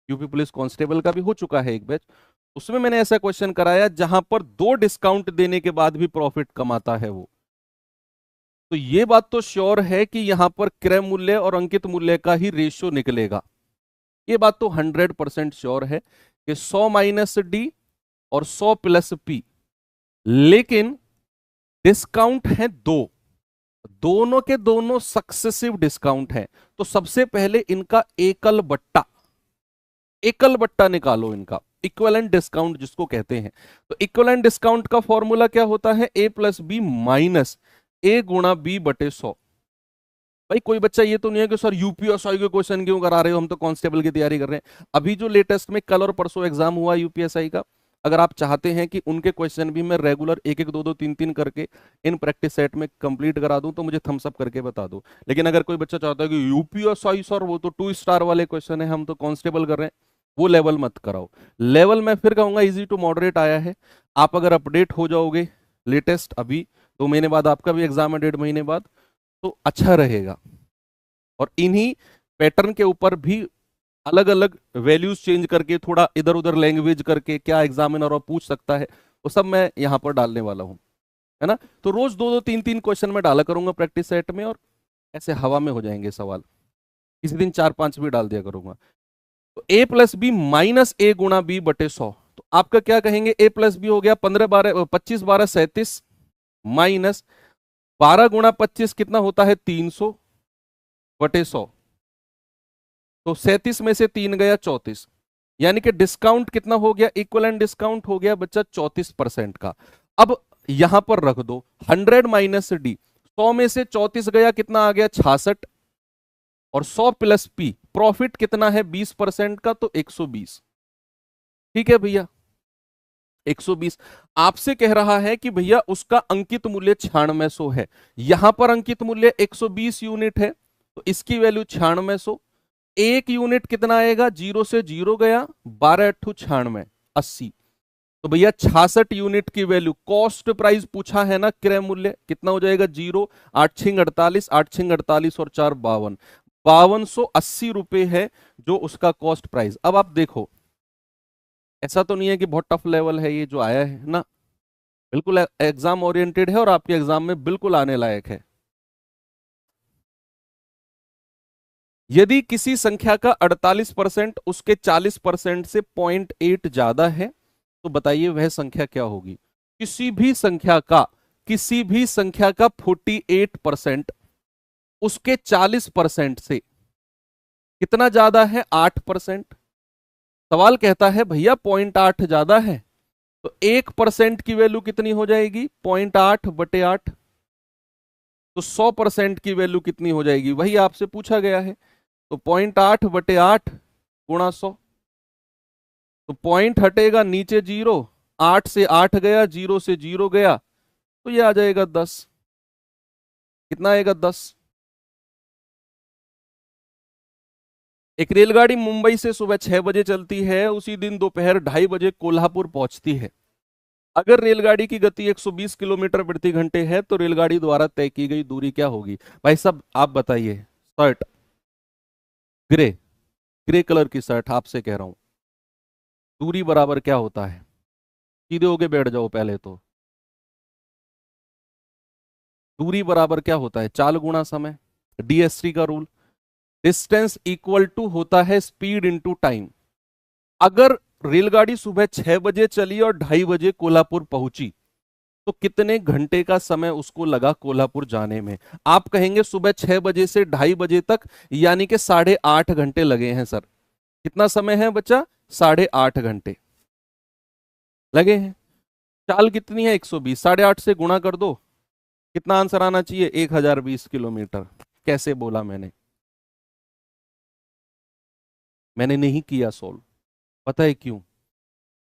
यूपी पुलिस कांस्टेबल का भी हो चुका है एक बैच, उसमें मैंने ऐसा क्वेश्चन कराया जहां पर 2 डिस्काउंट देने के बाद भी प्रॉफिट कमाता है वो। तो ये बात तो श्योर है कि यहां पर क्रय मूल्य और अंकित मूल्य का ही रेशियो निकलेगा। ये बात तो 100% श्योर है कि 100 माइनस डी और 100 प्लस पी, लेकिन डिस्काउंट है 2, दोनों के दोनों सक्सेसिव डिस्काउंट है। तो सबसे पहले इनका एकल बट्टा निकालो, इनका इक्विवेलेंट डिस्काउंट जिसको कहते हैं। तो इक्विवेलेंट डिस्काउंट का फॉर्मूला क्या होता है? ए प्लस बी माइनस ए गुणा बी बटे 100। भाई कोई बच्चा ये तो नहीं है कि सर यूपीएसआई के क्वेश्चन क्यों करा रहे हो, हम तो कांस्टेबल की तैयारी कर रहे हैं। अभी जो लेटेस्ट में कल और परसों एग्जाम हुआ यूपीएसआई का, अगर आप चाहते हैं कि उनके क्वेश्चन भी मैं रेगुलर एक एक दो दो तीन तीन करके इन प्रैक्टिस सेट में कंप्लीट करा दूं तो मुझे थम्स अप करके बता दो। लेकिन अगर कोई बच्चा चाहता है कि यूपीएसआई सर वो तो 2 स्टार वाले क्वेश्चन है, हम तो कांस्टेबल कर रहे हैं, वो लेवल मत कराओ। लेवल मैं फिर कहूंगा इजी टू मॉडरेट आया है। आप अगर अपडेट हो जाओगे लेटेस्ट, अभी 2 महीने बाद आपका भी एग्जाम है, 1.5 महीने बाद, तो अच्छा रहेगा। और इन्हीं पैटर्न के ऊपर भी अलग अलग वैल्यूज चेंज करके, थोड़ा इधर उधर लैंग्वेज करके क्या एग्जामिनर और पूछ सकता है, वो सब मैं यहां पर डालने वाला हूं, है ना। तो रोज दो दो तीन तीन क्वेश्चन में डाला करूंगा प्रैक्टिस सेट में, और ऐसे हवा में हो जाएंगे सवाल। किसी दिन 4-5 भी डाल दिया करूंगा। तो a प्लस बी माइनस ए गुणा बी बटे 100, तो आपका क्या कहेंगे, a प्लस बी हो गया 25 12 37 माइनस 12 गुणा 25 कितना होता है 300 बटे 100, तो 37 में से 3 गया 34, यानी कि डिस्काउंट कितना हो गया, इक्वलेंट डिस्काउंट हो गया बच्चा 34% का। अब यहां पर रख दो 100 माइनस डी, 100 में से 34 गया कितना आ गया 66, और 100 प्लस पी, प्रॉफिट कितना है 20% का, तो 120। ठीक है भैया, 120 आपसे कह रहा है कि भैया उसका अंकित मूल्य 9600 है, यहां पर अंकित मूल्य 120 यूनिट है, तो इसकी वैल्यू 9600। एक यूनिट कितना आएगा, 0 से 0 गया, 12×8 = 80, तो भैया 66 यूनिट की वैल्यू, कॉस्ट प्राइस पूछा है ना, क्रय मूल्य कितना हो जाएगा, 0 8 6 48 8 6 48 और 4 52, 5280 रुपए है जो उसका कॉस्ट प्राइस। अब आप देखो, ऐसा तो नहीं है कि बहुत टफ लेवल है ये जो आया है ना, बिल्कुल एग्जाम ओरिएंटेड है और आपके एग्जाम में बिल्कुल आने लायक है। यदि किसी संख्या का 48% उसके 40% से 0.8 ज्यादा है, तो बताइए वह संख्या क्या होगी। किसी भी संख्या का 48% उसके 40% से कितना ज्यादा है, 8%। सवाल कहता है भैया 0.8 ज्यादा है, तो 1% की वैल्यू कितनी हो जाएगी, 0.8 बटे 8, तो 100% की वैल्यू कितनी हो जाएगी, वही आपसे पूछा गया है। तो 0.8 बटे 8 गुणा 100, तो पॉइंट हटेगा नीचे 0, 8 से 8 गया, 0 से 0 गया, तो ये आ जाएगा 10। कितना आएगा 10। एक रेलगाड़ी मुंबई से सुबह 6 बजे चलती है, उसी दिन दोपहर 2:30 बजे कोल्हापुर पहुंचती है। अगर रेलगाड़ी की गति 120 किलोमीटर प्रति घंटे है, तो रेलगाड़ी द्वारा तय की गई दूरी क्या होगी। भाई साहब आप बताइए, शर्ट ग्रे, ग्रे कलर की शर्ट आपसे कह रहा हूं, दूरी बराबर क्या होता है, सीधे होके बैठ जाओ पहले तो। दूरी बराबर क्या होता है, चाल गुणा समय, डीएसटी का रूल। डिस्टेंस इक्वल टू होता है स्पीड इनटू टाइम। अगर रेलगाड़ी सुबह 6 बजे चली और 2:30 बजे कोल्हापुर पहुंची, तो कितने घंटे का समय उसको लगा कोल्हापुर जाने में। आप कहेंगे सुबह 6 बजे से 2:30 बजे तक, यानी कि 8.5 घंटे लगे हैं सर। कितना समय है बच्चा, 8.5 घंटे लगे हैं। चाल कितनी है 120, 8.5 से गुणा कर दो, कितना आंसर आना चाहिए, 1020 किलोमीटर। कैसे बोला मैंने, मैंने नहीं किया सोल्व, पता है क्यों,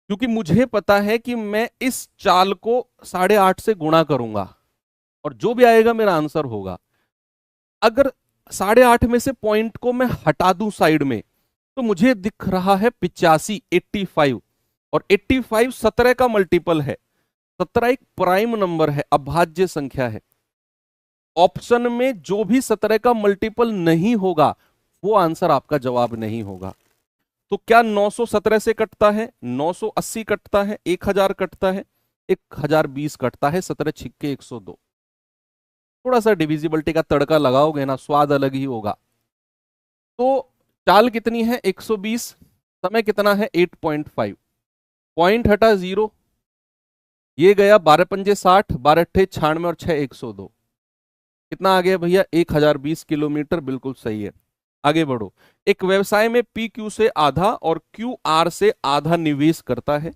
क्योंकि मुझे पता है कि मैं इस चाल को 8.5 से गुणा करूंगा और जो भी आएगा मेरा आंसर होगा। अगर 8.5 में से पॉइंट को मैं हटा दूं साइड में, तो मुझे दिख रहा है 85, 85, और 85 17 का मल्टीपल है। 17 एक प्राइम नंबर है, अभाज्य संख्या है। ऑप्शन में जो भी 17 का मल्टीपल नहीं होगा वो आंसर आपका जवाब नहीं होगा। तो क्या 917 से कटता है, 980 कटता है, 1000 कटता है, 1020 कटता है, 17 छिक्के 102। थोड़ा सा डिविजिबिलिटी का तड़का लगाओगे ना, स्वाद अलग ही होगा। तो चाल कितनी है 120, समय कितना है 8.5, पॉइंट हटा 0, ये गया 12 पंजे 60, 12 अट्ठे 96 और 6 102, कितना आ गया भैया 1020 किलोमीटर, बिल्कुल सही है। आगे बढ़ो। एक व्यवसाय में पी क्यू से आधा और क्यू आर से आधा निवेश करता है,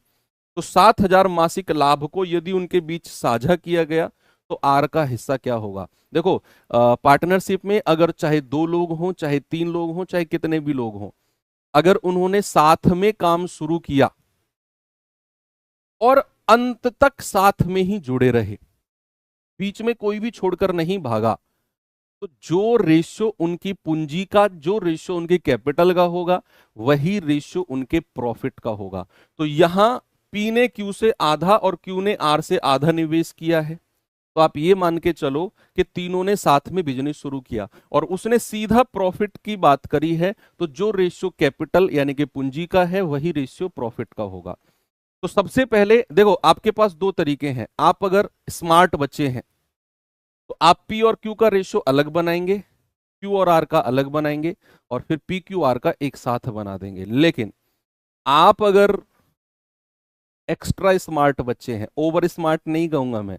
तो 7000 मासिक लाभ को यदि उनके बीच साझा किया गया, तो आर का हिस्सा क्या होगा। देखो पार्टनरशिप में अगर चाहे 2 लोग हों, चाहे 3 लोग हों, चाहे कितने भी लोग हों, अगर उन्होंने साथ में काम शुरू किया, और अंत तक साथ में ही जुड़े रहे, बीच में कोई भी छोड़कर नहीं भागा। तो जो रेशियो उनकी पूंजी का, जो रेशियो उनके कैपिटल का होगा, वही रेशियो उनके प्रॉफिट का होगा। तो यहां पी ने क्यू से आधा और क्यू ने आर से आधा निवेश किया है। तो आप ये मान के चलो कि तीनों ने साथ में बिजनेस शुरू किया और उसने सीधा प्रॉफिट की बात करी है। तो जो रेशियो कैपिटल यानी कि पूंजी का है, वही रेशियो प्रॉफिट का होगा। तो सबसे पहले देखो, आपके पास दो तरीके हैं। आप अगर स्मार्ट बच्चे हैं तो आप पी और क्यू का रेशियो अलग बनाएंगे, क्यू और आर का अलग बनाएंगे, और फिर पी क्यू आर का एक साथ बना देंगे। लेकिन आप अगर एक्स्ट्रा स्मार्ट बच्चे हैं, ओवर स्मार्ट नहीं कहूंगा मैं,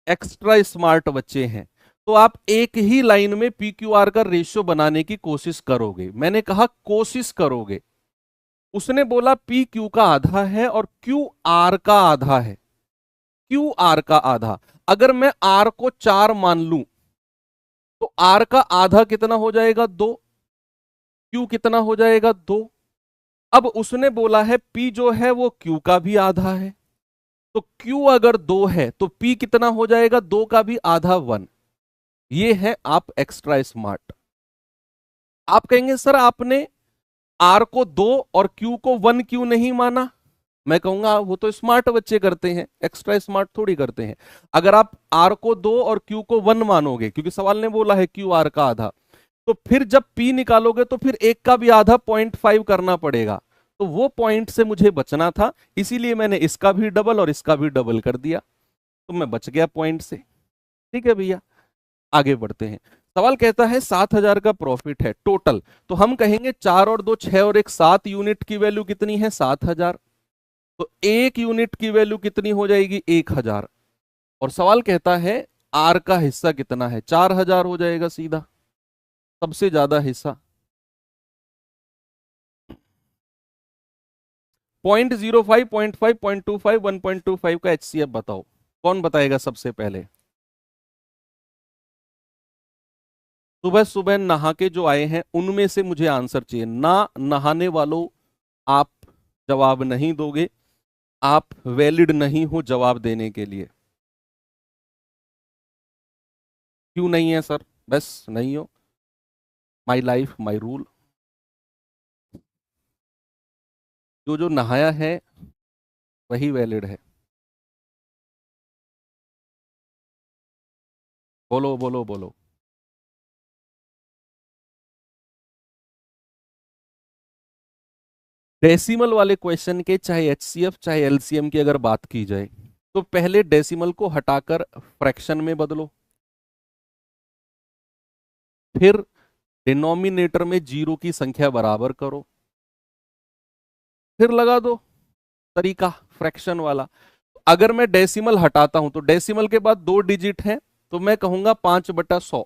एक्स्ट्रा स्मार्ट बच्चे हैं, तो आप एक ही लाइन में पी क्यू आर का रेशियो बनाने की कोशिश करोगे। मैंने कहा कोशिश करोगे। उसने बोला पी क्यू का आधा है और क्यू आर का आधा है, क्यू आर का आधा। अगर मैं आर को 4 मान लूं तो आर का आधा कितना हो जाएगा? 2। क्यू कितना हो जाएगा? 2। अब उसने बोला है पी जो है वो क्यू का भी आधा है, तो क्यू अगर 2 है तो पी कितना हो जाएगा? 2 का भी आधा, 1। ये है आप एक्स्ट्रा स्मार्ट। आप कहेंगे सर आपने आर को 2 और क्यू को 1 क्यों नहीं माना? मैं कहूंगा वो तो स्मार्ट बच्चे करते हैं, एक्स्ट्रा स्मार्ट थोड़ी करते हैं। अगर आप आर को 2 और क्यू को 1 मानोगे, क्योंकि सवाल ने बोला है क्यू आर का आधा, तो फिर जब पी निकालोगे तो फिर एक का भी आधा 0.5 करना पड़ेगा। तो वो पॉइंट से मुझे बचना था, इसीलिए मैंने इसका भी डबल और इसका भी डबल कर दिया, तो मैं बच गया पॉइंट से। ठीक है भैया, आगे बढ़ते हैं। सवाल कहता है 7,000 का प्रॉफिट है टोटल। तो हम कहेंगे 4 और 2 6 और 1 7 यूनिट की वैल्यू कितनी है? 7,000। तो एक यूनिट की वैल्यू कितनी हो जाएगी? 1,000। और सवाल कहता है आर का हिस्सा कितना है? 4,000 हो जाएगा सीधा, सबसे ज्यादा हिस्सा। 0.05, 0.5, 0.25, 1.25 का एचसीएफ बताओ। कौन बताएगा सबसे पहले? सुबह सुबह नहा के जो आए हैं उनमें से मुझे आंसर चाहिए। ना नहाने वालों, आप जवाब नहीं दोगे, आप वैलिड नहीं हो जवाब देने के लिए। क्यों नहीं है सर? बस नहीं हो। My life my rule. जो जो नहाया है वही वैलिड है। बोलो बोलो बोलो। डेसिमल वाले क्वेश्चन के चाहे एचसीएफ चाहे एलसीएम की अगर बात की जाए, तो पहले डेसिमल को हटाकर फ्रैक्शन में बदलो, फिर डिनोमिनेटर में जीरो की संख्या बराबर करो, फिर लगा दो तरीका फ्रैक्शन वाला। अगर मैं डेसिमल हटाता हूं तो डेसिमल के बाद 2 डिजिट है, तो मैं कहूंगा 5/100।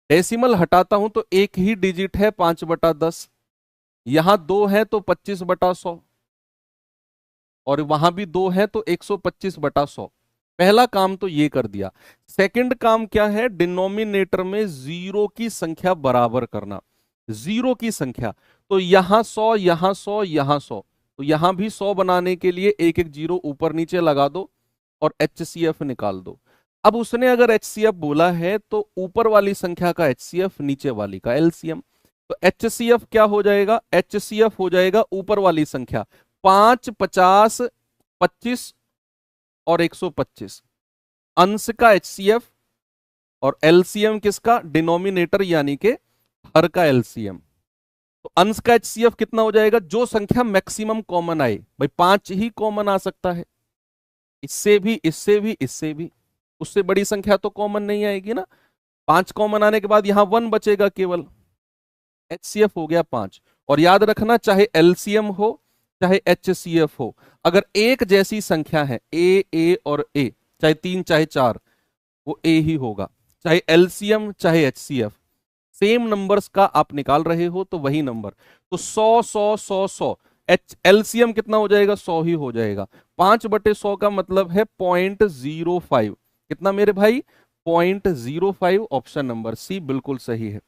डेसिमल हटाता हूं तो एक ही डिजिट है, 5/10। यहां 2 है तो 25/100, और वहां भी 2 है तो 125/100। पहला काम तो ये कर दिया। सेकंड काम क्या है? डिनोमिनेटर में जीरो की संख्या बराबर करना। जीरो की संख्या, तो यहां 100, यहां 100, यहां 100, तो यहां भी 100 बनाने के लिए एक एक जीरो ऊपर नीचे लगा दो और एचसीएफ निकाल दो। अब उसने अगर एचसीएफ बोला है तो ऊपर वाली संख्या का एचसीएफ, नीचे वाली का एलसीएम। तो एचसीएफ क्या हो जाएगा? एचसीएफ हो जाएगा ऊपर वाली संख्या 5, 50, 25 और 125, अंश का एचसीएफ, और एलसीएम किसका? डिनोमिनेटर यानी के हर का एलसीएम। तो अंश का एचसीएफ कितना हो जाएगा? जो संख्या मैक्सिमम कॉमन आए, भाई 5 ही कॉमन आ सकता है, इससे भी, इससे भी, इससे भी, उससे बड़ी संख्या तो कॉमन नहीं आएगी ना। 5 कॉमन आने के बाद यहां 1 बचेगा केवल। एचसीएफ हो गया 5। और याद रखना, चाहे एलसीएम हो चाहे एचसीएफ हो, अगर एक जैसी संख्या है, ए और ए, चाहे 3 चाहे 4, वो ए ही होगा। चाहे एलसीएम चाहे एचसीएफ, सेम नंबर्स का आप निकाल रहे हो तो वही नंबर। तो 100 100 100 100, एच एलसीएम कितना हो जाएगा? 100 ही हो जाएगा। 5/100 का मतलब है 0.05। कितना मेरे भाई? 0.05। ऑप्शन नंबर सी बिल्कुल सही है।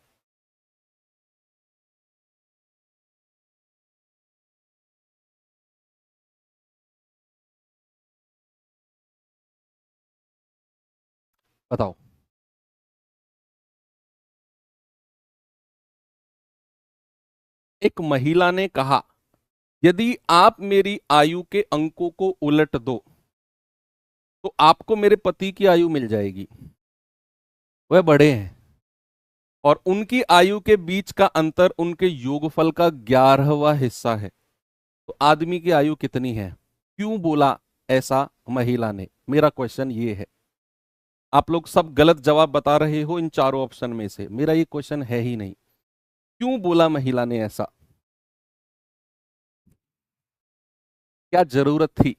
बताओ। एक महिला ने कहा, यदि आप मेरी आयु के अंकों को उलट दो तो आपको मेरे पति की आयु मिल जाएगी। वह बड़े हैं और उनकी आयु के बीच का अंतर उनके योगफल का 11वां हिस्सा है। तो आदमी की आयु कितनी है? क्यों बोला ऐसा महिला ने? मेरा क्वेश्चन ये है। आप लोग सब गलत जवाब बता रहे हो इन चारों ऑप्शन में से, मेरा ये क्वेश्चन है ही नहीं। क्यों बोला महिला ने ऐसा? क्या जरूरत थी?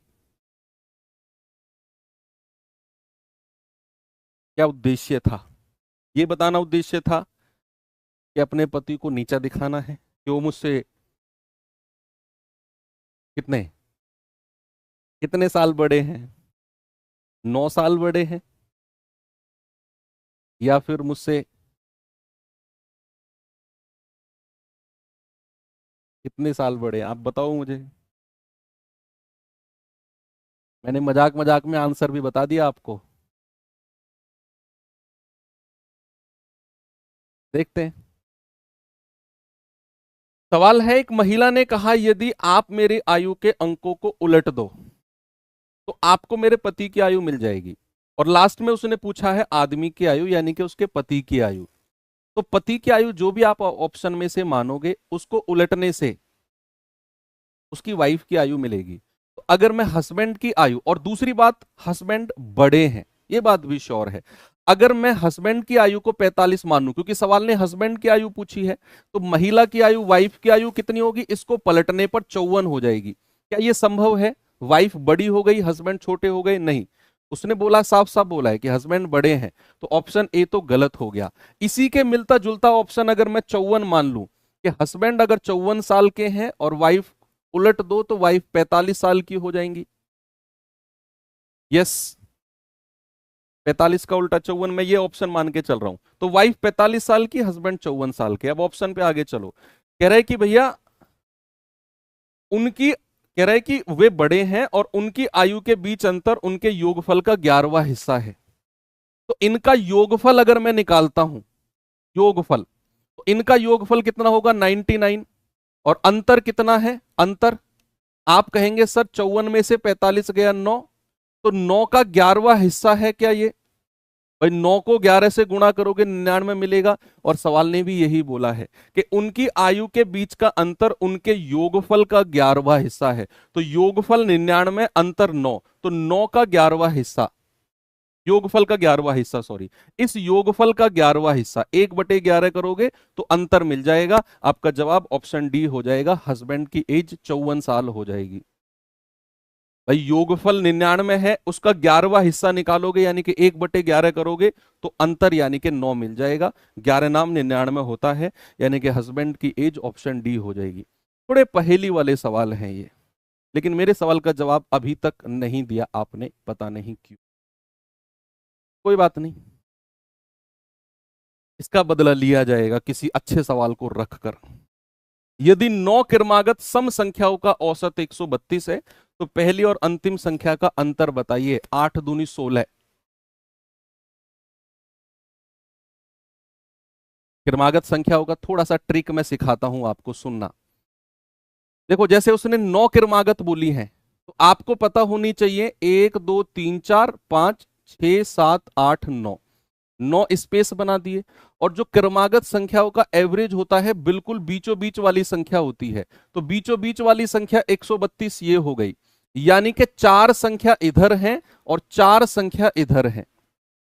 क्या उद्देश्य था? ये बताना उद्देश्य था कि अपने पति को नीचा दिखाना है कि वो मुझसे कितने कितने साल बड़े हैं? 9 साल बड़े हैं? या फिर मुझसे कितने साल बड़े हैं? आप बताओ मुझे। मैंने मजाक मजाक में आंसर भी बता दिया आपको। देखते हैं। सवाल है, एक महिला ने कहा, यदि आप मेरी आयु के अंकों को उलट दो तो आपको मेरे पति की आयु मिल जाएगी। और लास्ट में उसने पूछा है आदमी की आयु, यानी कि उसके पति की आयु। तो पति की आयु जो भी आप ऑप्शन में से मानोगे, उसको उलटने से उसकी वाइफ की आयु मिलेगी। तो अगर मैं हस्बैंड की आयु, और दूसरी बात, हस्बैंड बड़े हैं, ये बात भी श्योर है। अगर मैं हस्बैंड की आयु को 45 मानूं, क्योंकि सवाल ने हस्बैंड की आयु पूछी है, तो महिला की आयु, वाइफ की आयु कितनी होगी? इसको पलटने पर 54 हो जाएगी। क्या ये संभव है? वाइफ बड़ी हो गई, हस्बैंड छोटे हो गए? नहीं। उसने बोला, साफ साफ बोला है कि हस्बैंड बड़े हैं। तो ऑप्शन ए तो गलत हो गया। इसी के मिलता जुलता ऑप्शन अगर मैं 54 मान लूं कि हस्बैंड अगर 54 साल के हैं और वाइफ उलट दो तो वाइफ 45 साल की हो जाएंगी। यस, 45 का उल्टा 54, मैं ये ऑप्शन मान के चल रहा हूं। तो वाइफ 45 साल की, हस्बैंड 54 साल के। अब ऑप्शन पे आगे चलो। कह रहे कि भैया उनकी, कह रहे कि वे बड़े हैं और उनकी आयु के बीच अंतर उनके योगफल का 11वां हिस्सा है। तो इनका योगफल अगर मैं निकालता हूं, योगफल, तो इनका योगफल कितना होगा? 99। और अंतर कितना है? अंतर, आप कहेंगे सर 54 में से 45 गया 9, तो 9 का 11वां हिस्सा है क्या ये? भाई 9 को 11 से गुणा करोगे 99 मिलेगा। और सवाल ने भी यही बोला है कि उनकी आयु के बीच का अंतर उनके योगफल का 11वां हिस्सा है। तो योगफल 99, अंतर 9, तो 9 का 11वां हिस्सा, योगफल का 11वां हिस्सा, सॉरी, इस योगफल का 11वां हिस्सा 1/11 करोगे तो अंतर मिल जाएगा। आपका जवाब ऑप्शन डी हो जाएगा। हस्बैंड की एज 54 साल हो जाएगी। भाई योगफल 99 है, उसका 11वां हिस्सा निकालोगे यानी कि 1/11 करोगे तो अंतर यानी कि 9 मिल जाएगा। 11 नाम 99 होता है, यानी कि हस्बैंड की एज ऑप्शन डी हो जाएगी। थोड़े पहेली वाले सवाल हैं ये, लेकिन मेरे सवाल का जवाब अभी तक नहीं दिया आपने, पता नहीं क्यों। कोई बात नहीं, इसका बदला लिया जाएगा किसी अच्छे सवाल को रखकर। यदि 9 क्रमागत सम संख्याओं का औसत 132 है तो पहली और अंतिम संख्या का अंतर बताइए। 8 दूनी 16। क्रमागत संख्याओं का थोड़ा सा ट्रिक मैं सिखाता हूं आपको, सुनना। देखो, जैसे उसने 9 क्रमागत बोली है तो आपको पता होनी चाहिए 1 2 3 4 5 6 7 8 9, 9 स्पेस बना दिए। और जो क्रमागत संख्याओं का एवरेज होता है बिल्कुल बीचों बीच वाली संख्या होती है। तो बीचों बीच वाली संख्या 132 ये हो गई, यानी कि 4 संख्या इधर है और 4 संख्या इधर है,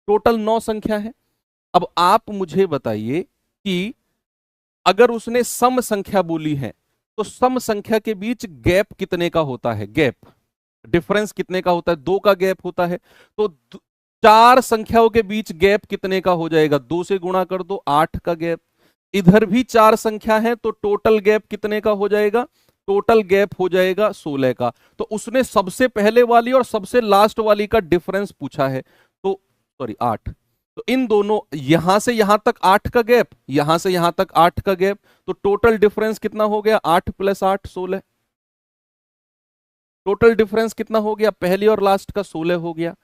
टोटल 9 संख्या है। अब आप मुझे बताइए कि अगर उसने सम संख्या बोली है तो सम संख्या के बीच गैप कितने का होता है? गैप, डिफरेंस कितने का होता है? 2 का गैप होता है। तो 4 संख्याओं के बीच गैप कितने का हो जाएगा? 2 से गुणा कर दो, 8 का गैप। इधर भी 4 संख्या है तो टोटल गैप कितने का हो जाएगा? टोटल गैप हो जाएगा 16 का। तो उसने सबसे पहले वाली और सबसे लास्ट वाली का डिफरेंस पूछा है, तो सॉरी 8। तो इन दोनों, यहां से यहां तक 8 का गैप, यहां से यहां तक 8 का गैप, तो टोटल डिफरेंस कितना हो गया? 8 + 8 16। टोटल डिफरेंस कितना हो गया? पहली और लास्ट का 16 हो गया।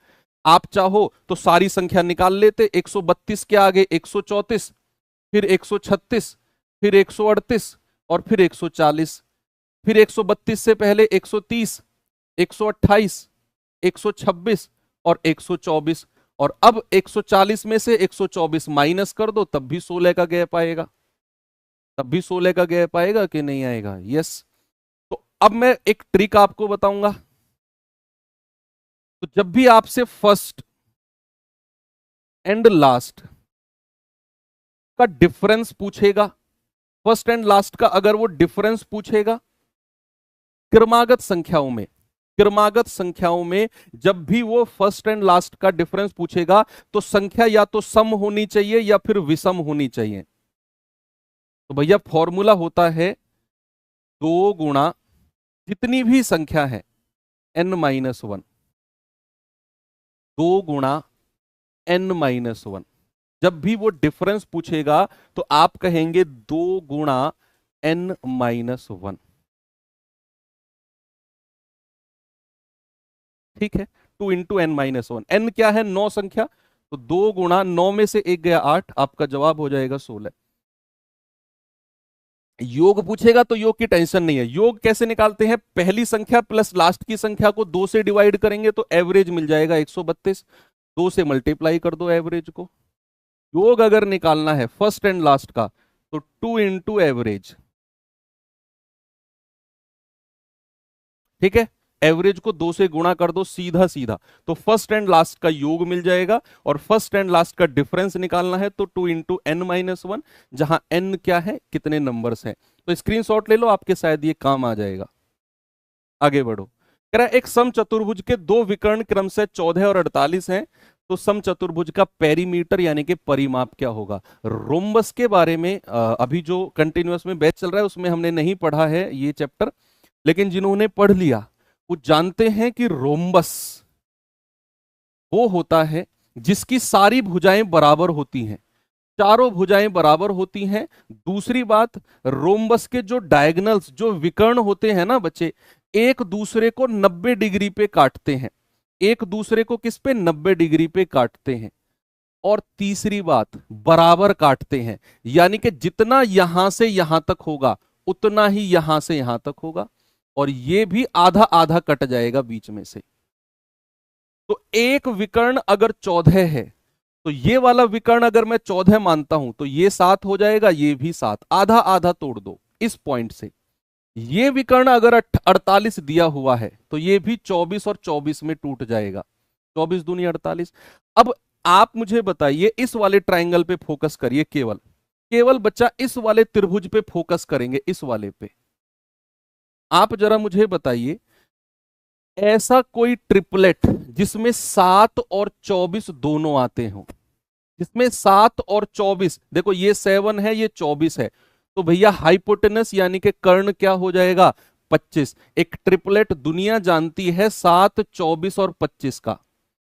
आप चाहो तो सारी संख्या निकाल लेते, 132 के आगे 134, फिर 136, फिर 138 और फिर 140, फिर 132 से पहले 130, 128, 126 और 124, और अब 140 में से 124 माइनस कर दो, तब भी 16 का गैप आएगा, तब भी 16 का गैप आएगा कि नहीं आएगा? यस। तो अब मैं एक ट्रिक आपको बताऊंगा। तो जब भी आपसे फर्स्ट एंड लास्ट का डिफरेंस पूछेगा, फर्स्ट एंड लास्ट का अगर वो डिफरेंस पूछेगा क्रमागत संख्याओं में, क्रमागत संख्याओं में जब भी वो फर्स्ट एंड लास्ट का डिफरेंस पूछेगा तो संख्या या तो सम होनी चाहिए या फिर विषम होनी चाहिए। तो भैया फॉर्मूला होता है 2 गुणा जितनी भी संख्या है n-1, 2 गुणा n-1। जब भी वो डिफरेंस पूछेगा तो आप कहेंगे 2 गुणा n-1। ठीक है, 2 × n-1। n क्या है? 9 संख्या। तो 2 गुणा 9 में से एक गया 8, आपका जवाब हो जाएगा 16। योग पूछेगा तो योग की टेंशन नहीं है। योग कैसे निकालते हैं? पहली संख्या प्लस लास्ट की संख्या को 2 से डिवाइड करेंगे तो एवरेज मिल जाएगा 132। 2 से मल्टीप्लाई कर दो एवरेज को। योग अगर निकालना है फर्स्ट एंड लास्ट का तो 2 × एवरेज। ठीक है, एवरेज को 2 से गुणा कर दो सीधा सीधा, तो फर्स्ट एंड लास्ट का योग मिल जाएगा। और फर्स्ट एंड लास्ट का डिफरेंस निकालना है तो 2 × n-1, जहां n क्या है, कितने नंबर्स हैं। तो स्क्रीनशॉट ले लो, आपके शायद ये काम आ जाएगा। आगे बढ़ो। कह रहा है एक सम चतुर्भुज के दो विकर्ण क्रमशः 14 और 48 हैं, तो सम चतुर्भुज का पेरीमीटर यानी कि परिमाप क्या होगा? रोम्बस के बारे में अभी जो कंटिन्यूअस में बैच चल रहा है उसमें हमने नहीं पढ़ा है ये चैप्टर, लेकिन जिन्होंने पढ़ लिया वो जानते हैं कि रोम्बस वो होता है जिसकी सारी भुजाएं बराबर होती हैं, चारों भुजाएं बराबर होती हैं। दूसरी बात, रोम्बस के जो डायगनल्स, जो विकर्ण होते हैं ना बच्चे, एक दूसरे को 90 डिग्री पे काटते हैं, एक दूसरे को किस पे? 90 डिग्री पे काटते हैं। और तीसरी बात, बराबर काटते हैं, यानी कि जितना यहां से यहां तक होगा उतना ही यहां से यहां तक होगा, और ये भी आधा आधा कट जाएगा बीच में से। तो एक विकर्ण अगर 14 है तो ये वाला विकर्ण अगर मैं 14 मानता हूं तो ये 7 हो जाएगा, ये भी 7, आधा आधा तोड़ दो इस पॉइंट से। ये विकर्ण अगर 48 दिया हुआ है तो ये भी 24 और 24 में टूट जाएगा, 24 दूनी 48। अब आप मुझे बताइए, इस वाले ट्राइंगल पे फोकस करिए, केवल केवल बच्चा इस वाले त्रिभुज पे फोकस करेंगे, इस वाले पे। आप जरा मुझे बताइए, ऐसा कोई ट्रिपलेट जिसमें 7 और 24 दोनों आते हो, जिसमें 7 और 24, देखो ये 7 है, ये 24 है, तो भैया हाइपोटेनस यानी कि कर्ण क्या हो जाएगा? 25। एक ट्रिपलेट दुनिया जानती है 7, 24 और 25 का।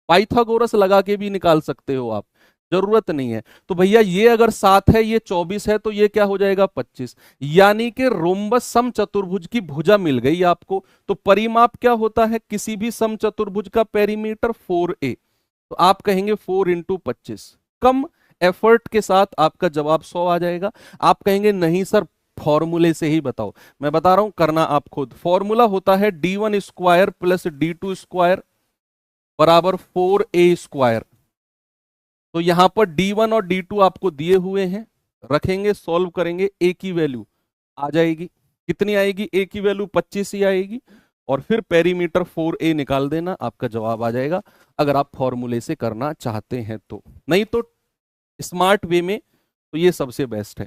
पाइथागोरस लगा के भी निकाल सकते हो आप, जरूरत नहीं है। तो भैया ये अगर 7 है, ये 24 है, तो ये क्या हो जाएगा? 25। यानी कि रोम्बस सम चतुर्भुज की भुजा मिल गई आपको। तो परिमाप क्या होता है किसी भी सम चतुर्भुज का? Perimeter 4a। तो आप कहेंगे 4 × 25। कम एफर्ट के साथ आपका जवाब 100 आ जाएगा। आप कहेंगे नहीं सर, फॉर्मूले से ही बताओ। मैं बता रहा हूं, करना आप खुद। फॉर्मूला होता है d1² + d2² बराबर 4a²। तो यहां पर d1 और d2 आपको दिए हुए हैं, रखेंगे, सॉल्व करेंगे, a की वैल्यू आ जाएगी। कितनी आएगी? a की वैल्यू 25 ही आएगी। और फिर पेरीमीटर 4a निकाल देना, आपका जवाब आ जाएगा, अगर आप फॉर्मूले से करना चाहते हैं तो। नहीं तो स्मार्ट वे में तो ये सबसे बेस्ट है।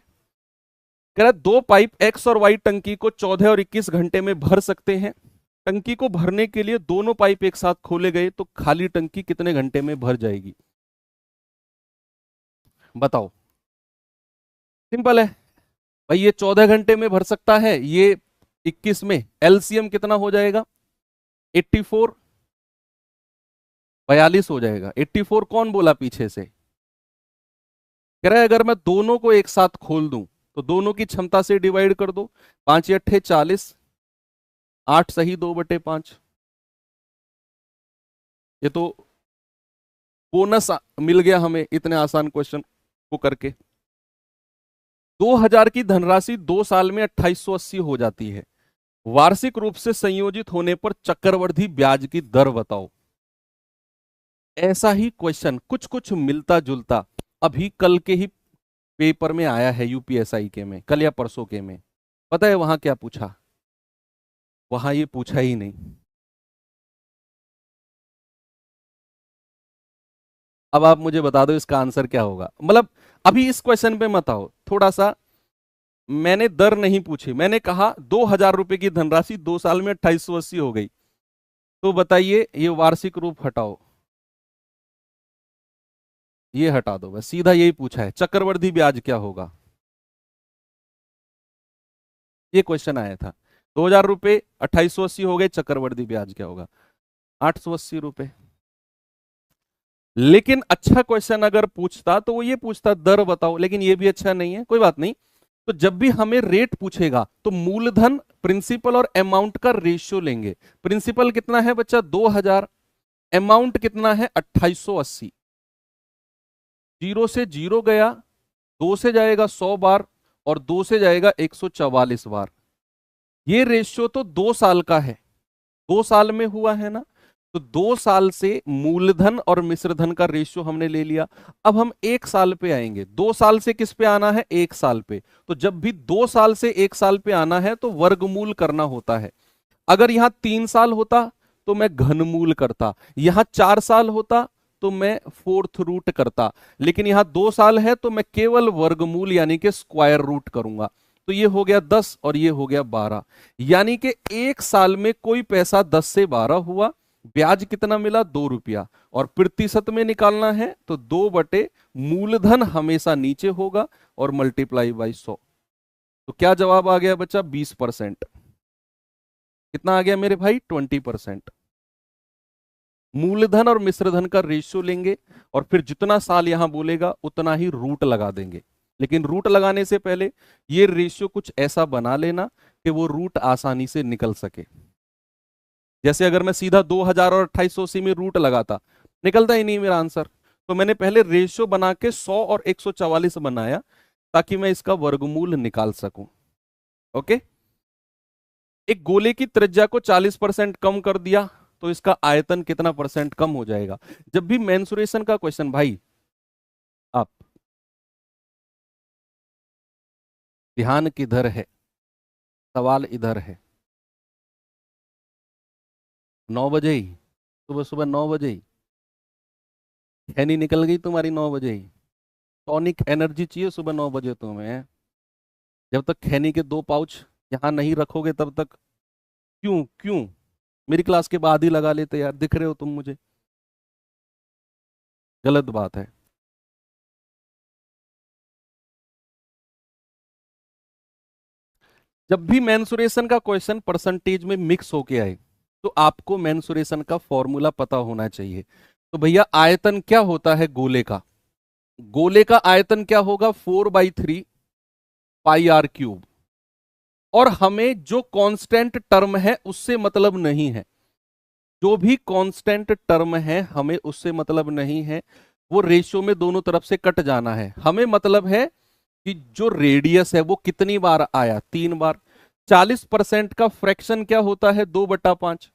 कह रहा 2 पाइप x और y टंकी को 14 और 21 घंटे में भर सकते हैं। टंकी को भरने के लिए दोनों पाइप एक साथ खोले गए तो खाली टंकी कितने घंटे में भर जाएगी? बताओ। सिंपल है भाई, ये 14 घंटे में भर सकता है, ये 21 में। एलसीएम कितना हो जाएगा? 84, 42 हो जाएगा। 84 कौन बोला पीछे से? कह रहा है अगर मैं दोनों को एक साथ खोल दूं तो दोनों की क्षमता से डिवाइड कर दो। 5 × 8 = 40, 8 सही 2/5। ये तो बोनस मिल गया हमें इतने आसान क्वेश्चन को करके। 2000 की धनराशि 2 साल में 2880 हो जाती है, वार्षिक रूप से संयोजित होने पर चक्रवृद्धि ब्याज की दर बताओ। ऐसा ही क्वेश्चन कुछ कुछ मिलता जुलता अभी कल के ही पेपर में आया है, यूपीएसआई के में, कल या परसों के में। पता है वहां क्या पूछा? वहां ये पूछा ही नहीं। अब आप मुझे बता दो इसका आंसर क्या होगा। मतलब अभी इस क्वेश्चन पे मत आओ, थोड़ा सा। मैंने दर नहीं पूछी, मैंने कहा 2000 रुपए की धनराशि 2 साल में 2880 हो गई, तो बताइए ये वार्षिक रूप हटाओ, ये हटा दो, बस सीधा यही पूछा है, चक्रवृद्धि ब्याज क्या होगा। ये क्वेश्चन आया था, 2000 रुपए 2880 हो गए, चक्रवृद्धि ब्याज क्या होगा? 880 रुपए। लेकिन अच्छा क्वेश्चन अगर पूछता तो वो ये पूछता दर बताओ, लेकिन ये भी अच्छा नहीं है, कोई बात नहीं। तो जब भी हमें रेट पूछेगा तो मूलधन, प्रिंसिपल और अमाउंट का रेशियो लेंगे। प्रिंसिपल कितना है बच्चा? 2000। अमाउंट कितना है? 2880। जीरो से जीरो गया, दो से जाएगा 100 बार, और दो से जाएगा 144 बार। ये रेशियो तो 2 साल का है, 2 साल में हुआ है ना, तो 2 साल से मूलधन और मिश्रधन का रेशियो हमने ले लिया। अब हम 1 साल पे आएंगे। 2 साल से किस पे आना है? 1 साल पे। तो जब भी 2 साल से 1 साल पे आना है तो वर्गमूल करना होता है। अगर यहां 3 साल होता तो मैं घनमूल करता, यहां 4 साल होता तो मैं फोर्थ रूट करता, लेकिन यहां 2 साल है तो मैं केवल वर्गमूल यानी कि स्क्वायर रूट करूंगा। तो ये हो गया 10 और ये हो गया 12, यानी कि 1 साल में कोई पैसा 10 से 12 हुआ, ब्याज कितना मिला? 2 रुपया। और प्रतिशत में निकालना है तो 2 बटे मूलधन हमेशा नीचे होगा और मल्टीप्लाई बाई 100। तो क्या जवाब आ गया बच्चा? 20%। कितना आ गया मेरे भाई? 20%। मूलधन और मिश्रधन का रेशियो लेंगे और फिर जितना साल यहां बोलेगा उतना ही रूट लगा देंगे। लेकिन रूट लगाने से पहले ये रेशियो कुछ ऐसा बना लेना कि वो रूट आसानी से निकल सके। जैसे अगर मैं सीधा 2000 और 2880 में रूट लगाता, निकलता ही नहीं मेरा आंसर। तो मैंने पहले रेशियो बना के 100 और 144 बनाया ताकि मैं इसका वर्गमूल निकाल सकूं। ओके। एक गोले की त्रिज्या को 40% कम कर दिया तो इसका आयतन कितना परसेंट कम हो जाएगा? जब भी मेंसुरेशन का क्वेश्चन भाई, आप ध्यान किधर है? सवाल इधर है। 9 बजे ही, सुबह सुबह 9 बजे ही खैनी निकल गई तुम्हारी 9 बजे ही। टॉनिक एनर्जी चाहिए सुबह 9 बजे तुम्हें। जब तक खैनी के 2 पाउच यहां नहीं रखोगे तब तक। क्यों क्यों? मेरी क्लास के बाद ही लगा लेते यार, दिख रहे हो तुम मुझे। गलत बात है। जब भी मेंसुरेशन का क्वेश्चन परसेंटेज में मिक्स होके आए तो आपको मेंसुरेशन का फॉर्मूला पता होना चाहिए। तो भैया आयतन क्या होता है गोले का? गोले का आयतन क्या होगा? 4/3 पाई आर क्यूब। और हमें जो कांस्टेंट टर्म है उससे मतलब नहीं है, जो भी कांस्टेंट टर्म है हमें उससे मतलब नहीं है, वो रेशियो में दोनों तरफ से कट जाना है। हमें मतलब है कि जो रेडियस है वो कितनी बार आया? 3 बार। 40% का फ्रैक्शन क्या होता है? 2/5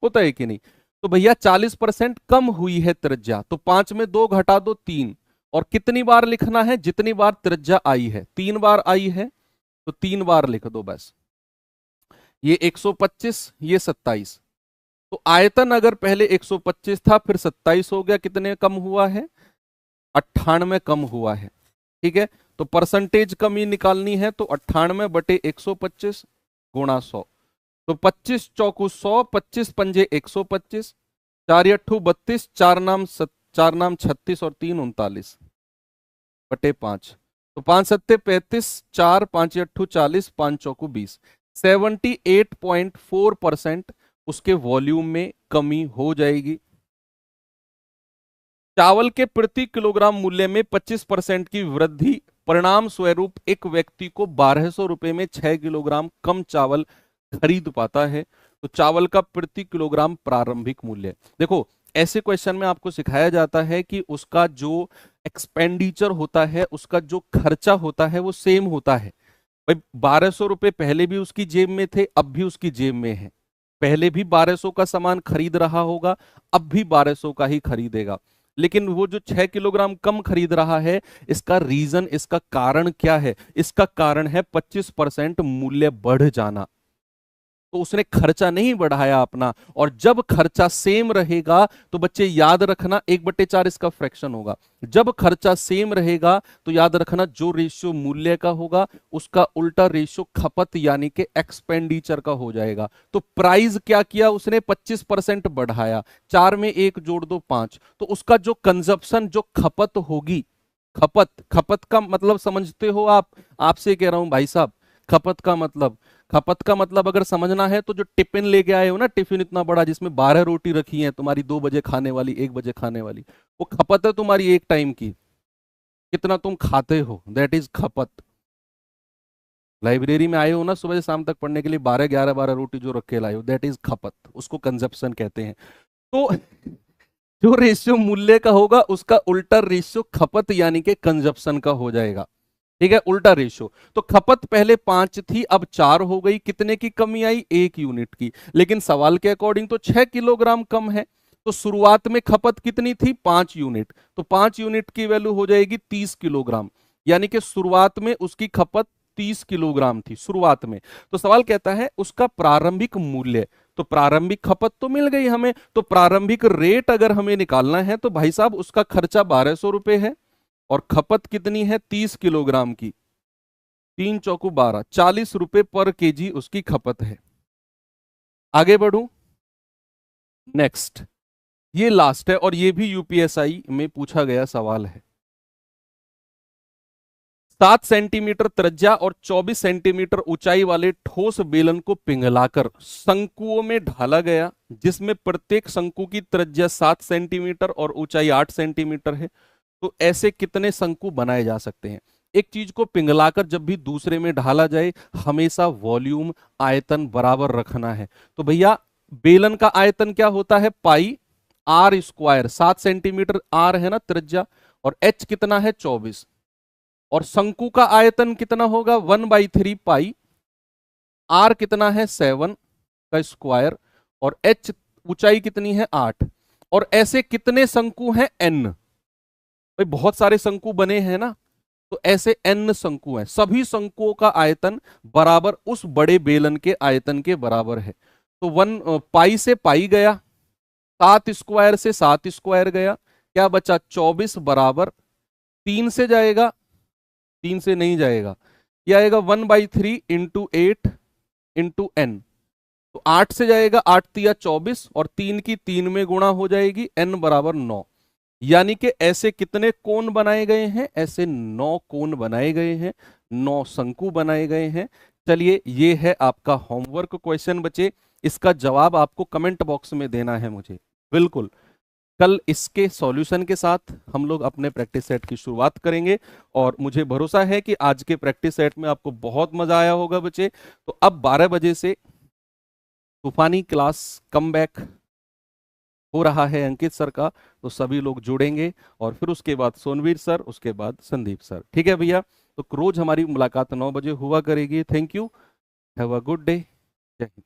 होता है कि नहीं? तो भैया 40% कम हुई है त्रिज्या, तो 5 में 2 घटा दो 3। और कितनी बार लिखना है? जितनी बार त्रिज्या आई है। 3 बार आई है तो 3 बार लिख दो बस। ये 125, ये 27। तो आयतन अगर पहले 125 था फिर 27 हो गया, कितने कम हुआ है? 98 कम हुआ है। ठीक है, तो परसेंटेज कमी निकालनी है तो 98/125 गुणा 100। तो 25 चौकू 100, 25 पंजे 125, 4 32, 4 नाम 36 और 3 39/5। तो 5 7 35, 4 5 8 40, 5 चौकू 20। 78.4% उसके वॉल्यूम में कमी हो जाएगी। चावल के प्रति किलोग्राम मूल्य में 25% की वृद्धि परिणाम स्वरूप एक व्यक्ति को 1200 रुपए में 6 किलोग्राम कम चावल खरीद पाता है। तो चावल का प्रति किलोग्राम प्रारंभिक मूल्य देखो, ऐसे क्वेश्चन में आपको सिखाया जाता है कि उसका जो एक्सपेंडिचर होता है, उसका जो खर्चा होता है वो सेम होता है। भाई 1200 रुपए पहले भी उसकी जेब में थे, अब भी उसकी जेब में है। पहले भी 1200 का सामान खरीद रहा होगा, अब भी 1200 का ही खरीदेगा। लेकिन वो जो 6 किलोग्राम कम खरीद रहा है, इसका रीजन, इसका कारण क्या है? इसका कारण है 25% मूल्य बढ़ जाना। तो उसने खर्चा नहीं बढ़ाया अपना। और जब खर्चा सेम रहेगा तो बच्चे याद रखना 1/4 इसका फ्रैक्शन होगा। जब खर्चा सेम रहेगा तो याद रखना जो रेशियो मूल्य का होगा उसका उल्टा रेशियो खपत यानी कि एक्सपेंडिचर का हो जाएगा। तो प्राइस क्या किया उसने? 25% बढ़ाया। 4 में 1 जोड़ दो 5, तो उसका जो कंजप्शन, जो खपत होगी, खपत, खपत का मतलब समझते हो आप? आपसे कह रहा हूं भाई साहब, खपत का मतलब, खपत का मतलब अगर समझना है तो जो टिफिन लेके आए हो ना, टिफिन इतना बड़ा जिसमें 12 रोटी रखी है तुम्हारी, 2 बजे खाने वाली, 1 बजे खाने वाली, वो खपत है तुम्हारी एक टाइम की। कितना तुम खाते हो, दैट इज खपत। लाइब्रेरी में आए हो ना सुबह से शाम तक पढ़ने के लिए, 12 11 12 रोटी जो रख के लाए हो, दैट इज खपत, उसको कंजप्शन कहते हैं। तो जो रेशियो मूल्य का होगा उसका उल्टा रेशियो खपत यानी कि कंजप्शन का हो जाएगा। ठीक है, उल्टा रेशियो। तो खपत पहले 5 थी, अब 4 हो गई। कितने की कमी आई? 1 यूनिट की। लेकिन सवाल के अकॉर्डिंग तो 6 किलोग्राम कम है। तो शुरुआत में खपत कितनी थी? 5 यूनिट। तो 5 यूनिट की वैल्यू हो जाएगी 30 किलोग्राम। यानी कि शुरुआत में उसकी खपत 30 किलोग्राम थी शुरुआत में। तो सवाल कहता है उसका प्रारंभिक मूल्य। तो प्रारंभिक खपत तो मिल गई हमें, तो प्रारंभिक रेट अगर हमें निकालना है तो भाई साहब उसका खर्चा 1200 रुपए है और खपत कितनी है? 30 किलोग्राम की। 3 चौकू 12, 40 रुपए पर केजी उसकी खपत है। आगे बढ़ू, नेक्स्ट, ये लास्ट है और ये भी यूपीएसआई में पूछा गया सवाल है। 7 सेंटीमीटर त्रिज्या और 24 सेंटीमीटर ऊंचाई वाले ठोस बेलन को पिघलाकर शंकुओं में ढाला गया, जिसमें प्रत्येक शंकु की त्रिज्या 7 सेंटीमीटर और ऊंचाई 8 सेंटीमीटर है। तो ऐसे कितने शंकु बनाए जा सकते हैं? एक चीज को पिघलाकर जब भी दूसरे में ढाला जाए, हमेशा वॉल्यूम, आयतन बराबर रखना है। तो भैया बेलन का आयतन क्या होता है? पाई आर स्क्वायर। 7 सेंटीमीटर आर है ना त्रिज्या, और एच कितना है? 24। और शंकु का आयतन कितना होगा? 1/3 पाई। आर कितना है? 7 का स्क्वायर। और एच ऊंचाई कितनी है? 8। और ऐसे कितने शंकु हैं? एन। भाई बहुत सारे शंकु बने हैं ना, तो ऐसे एन शंकु हैं। सभी शंकुओं का आयतन बराबर उस बड़े बेलन के आयतन के बराबर है। तो 1 पाई से पाई गया, 7 स्क्वायर से 7 स्क्वायर गया, क्या बचा? 24 बराबर 3 से जाएगा, 3 से नहीं जाएगा, क्या आएगा? 1/3 इंटू 8 इंटू एन। तो 8 से जाएगा, 8 तिया 24 और 3 की 3 में गुणा हो जाएगी, एन बराबर 9। यानी कि ऐसे कितने कोण बनाए गए हैं? ऐसे 9 कोण बनाए गए हैं, 9 शंकु बनाए गए हैं। चलिए, ये है आपका होमवर्क क्वेश्चन बचे। इसका जवाब आपको कमेंट बॉक्स में देना है मुझे। बिल्कुल, कल इसके सॉल्यूशन के साथ हम लोग अपने प्रैक्टिस सेट की शुरुआत करेंगे और मुझे भरोसा है कि आज के प्रैक्टिस सेट में आपको बहुत मजा आया होगा बच्चे। तो अब 12 बजे से तूफानी क्लास कम बैक हो रहा है अंकित सर का, तो सभी लोग जुड़ेंगे और फिर उसके बाद सोनवीर सर, उसके बाद संदीप सर। ठीक है भैया, तो रोज हमारी मुलाकात 9 बजे हुआ करेगी। Thank you, have a good day, जय हिंद।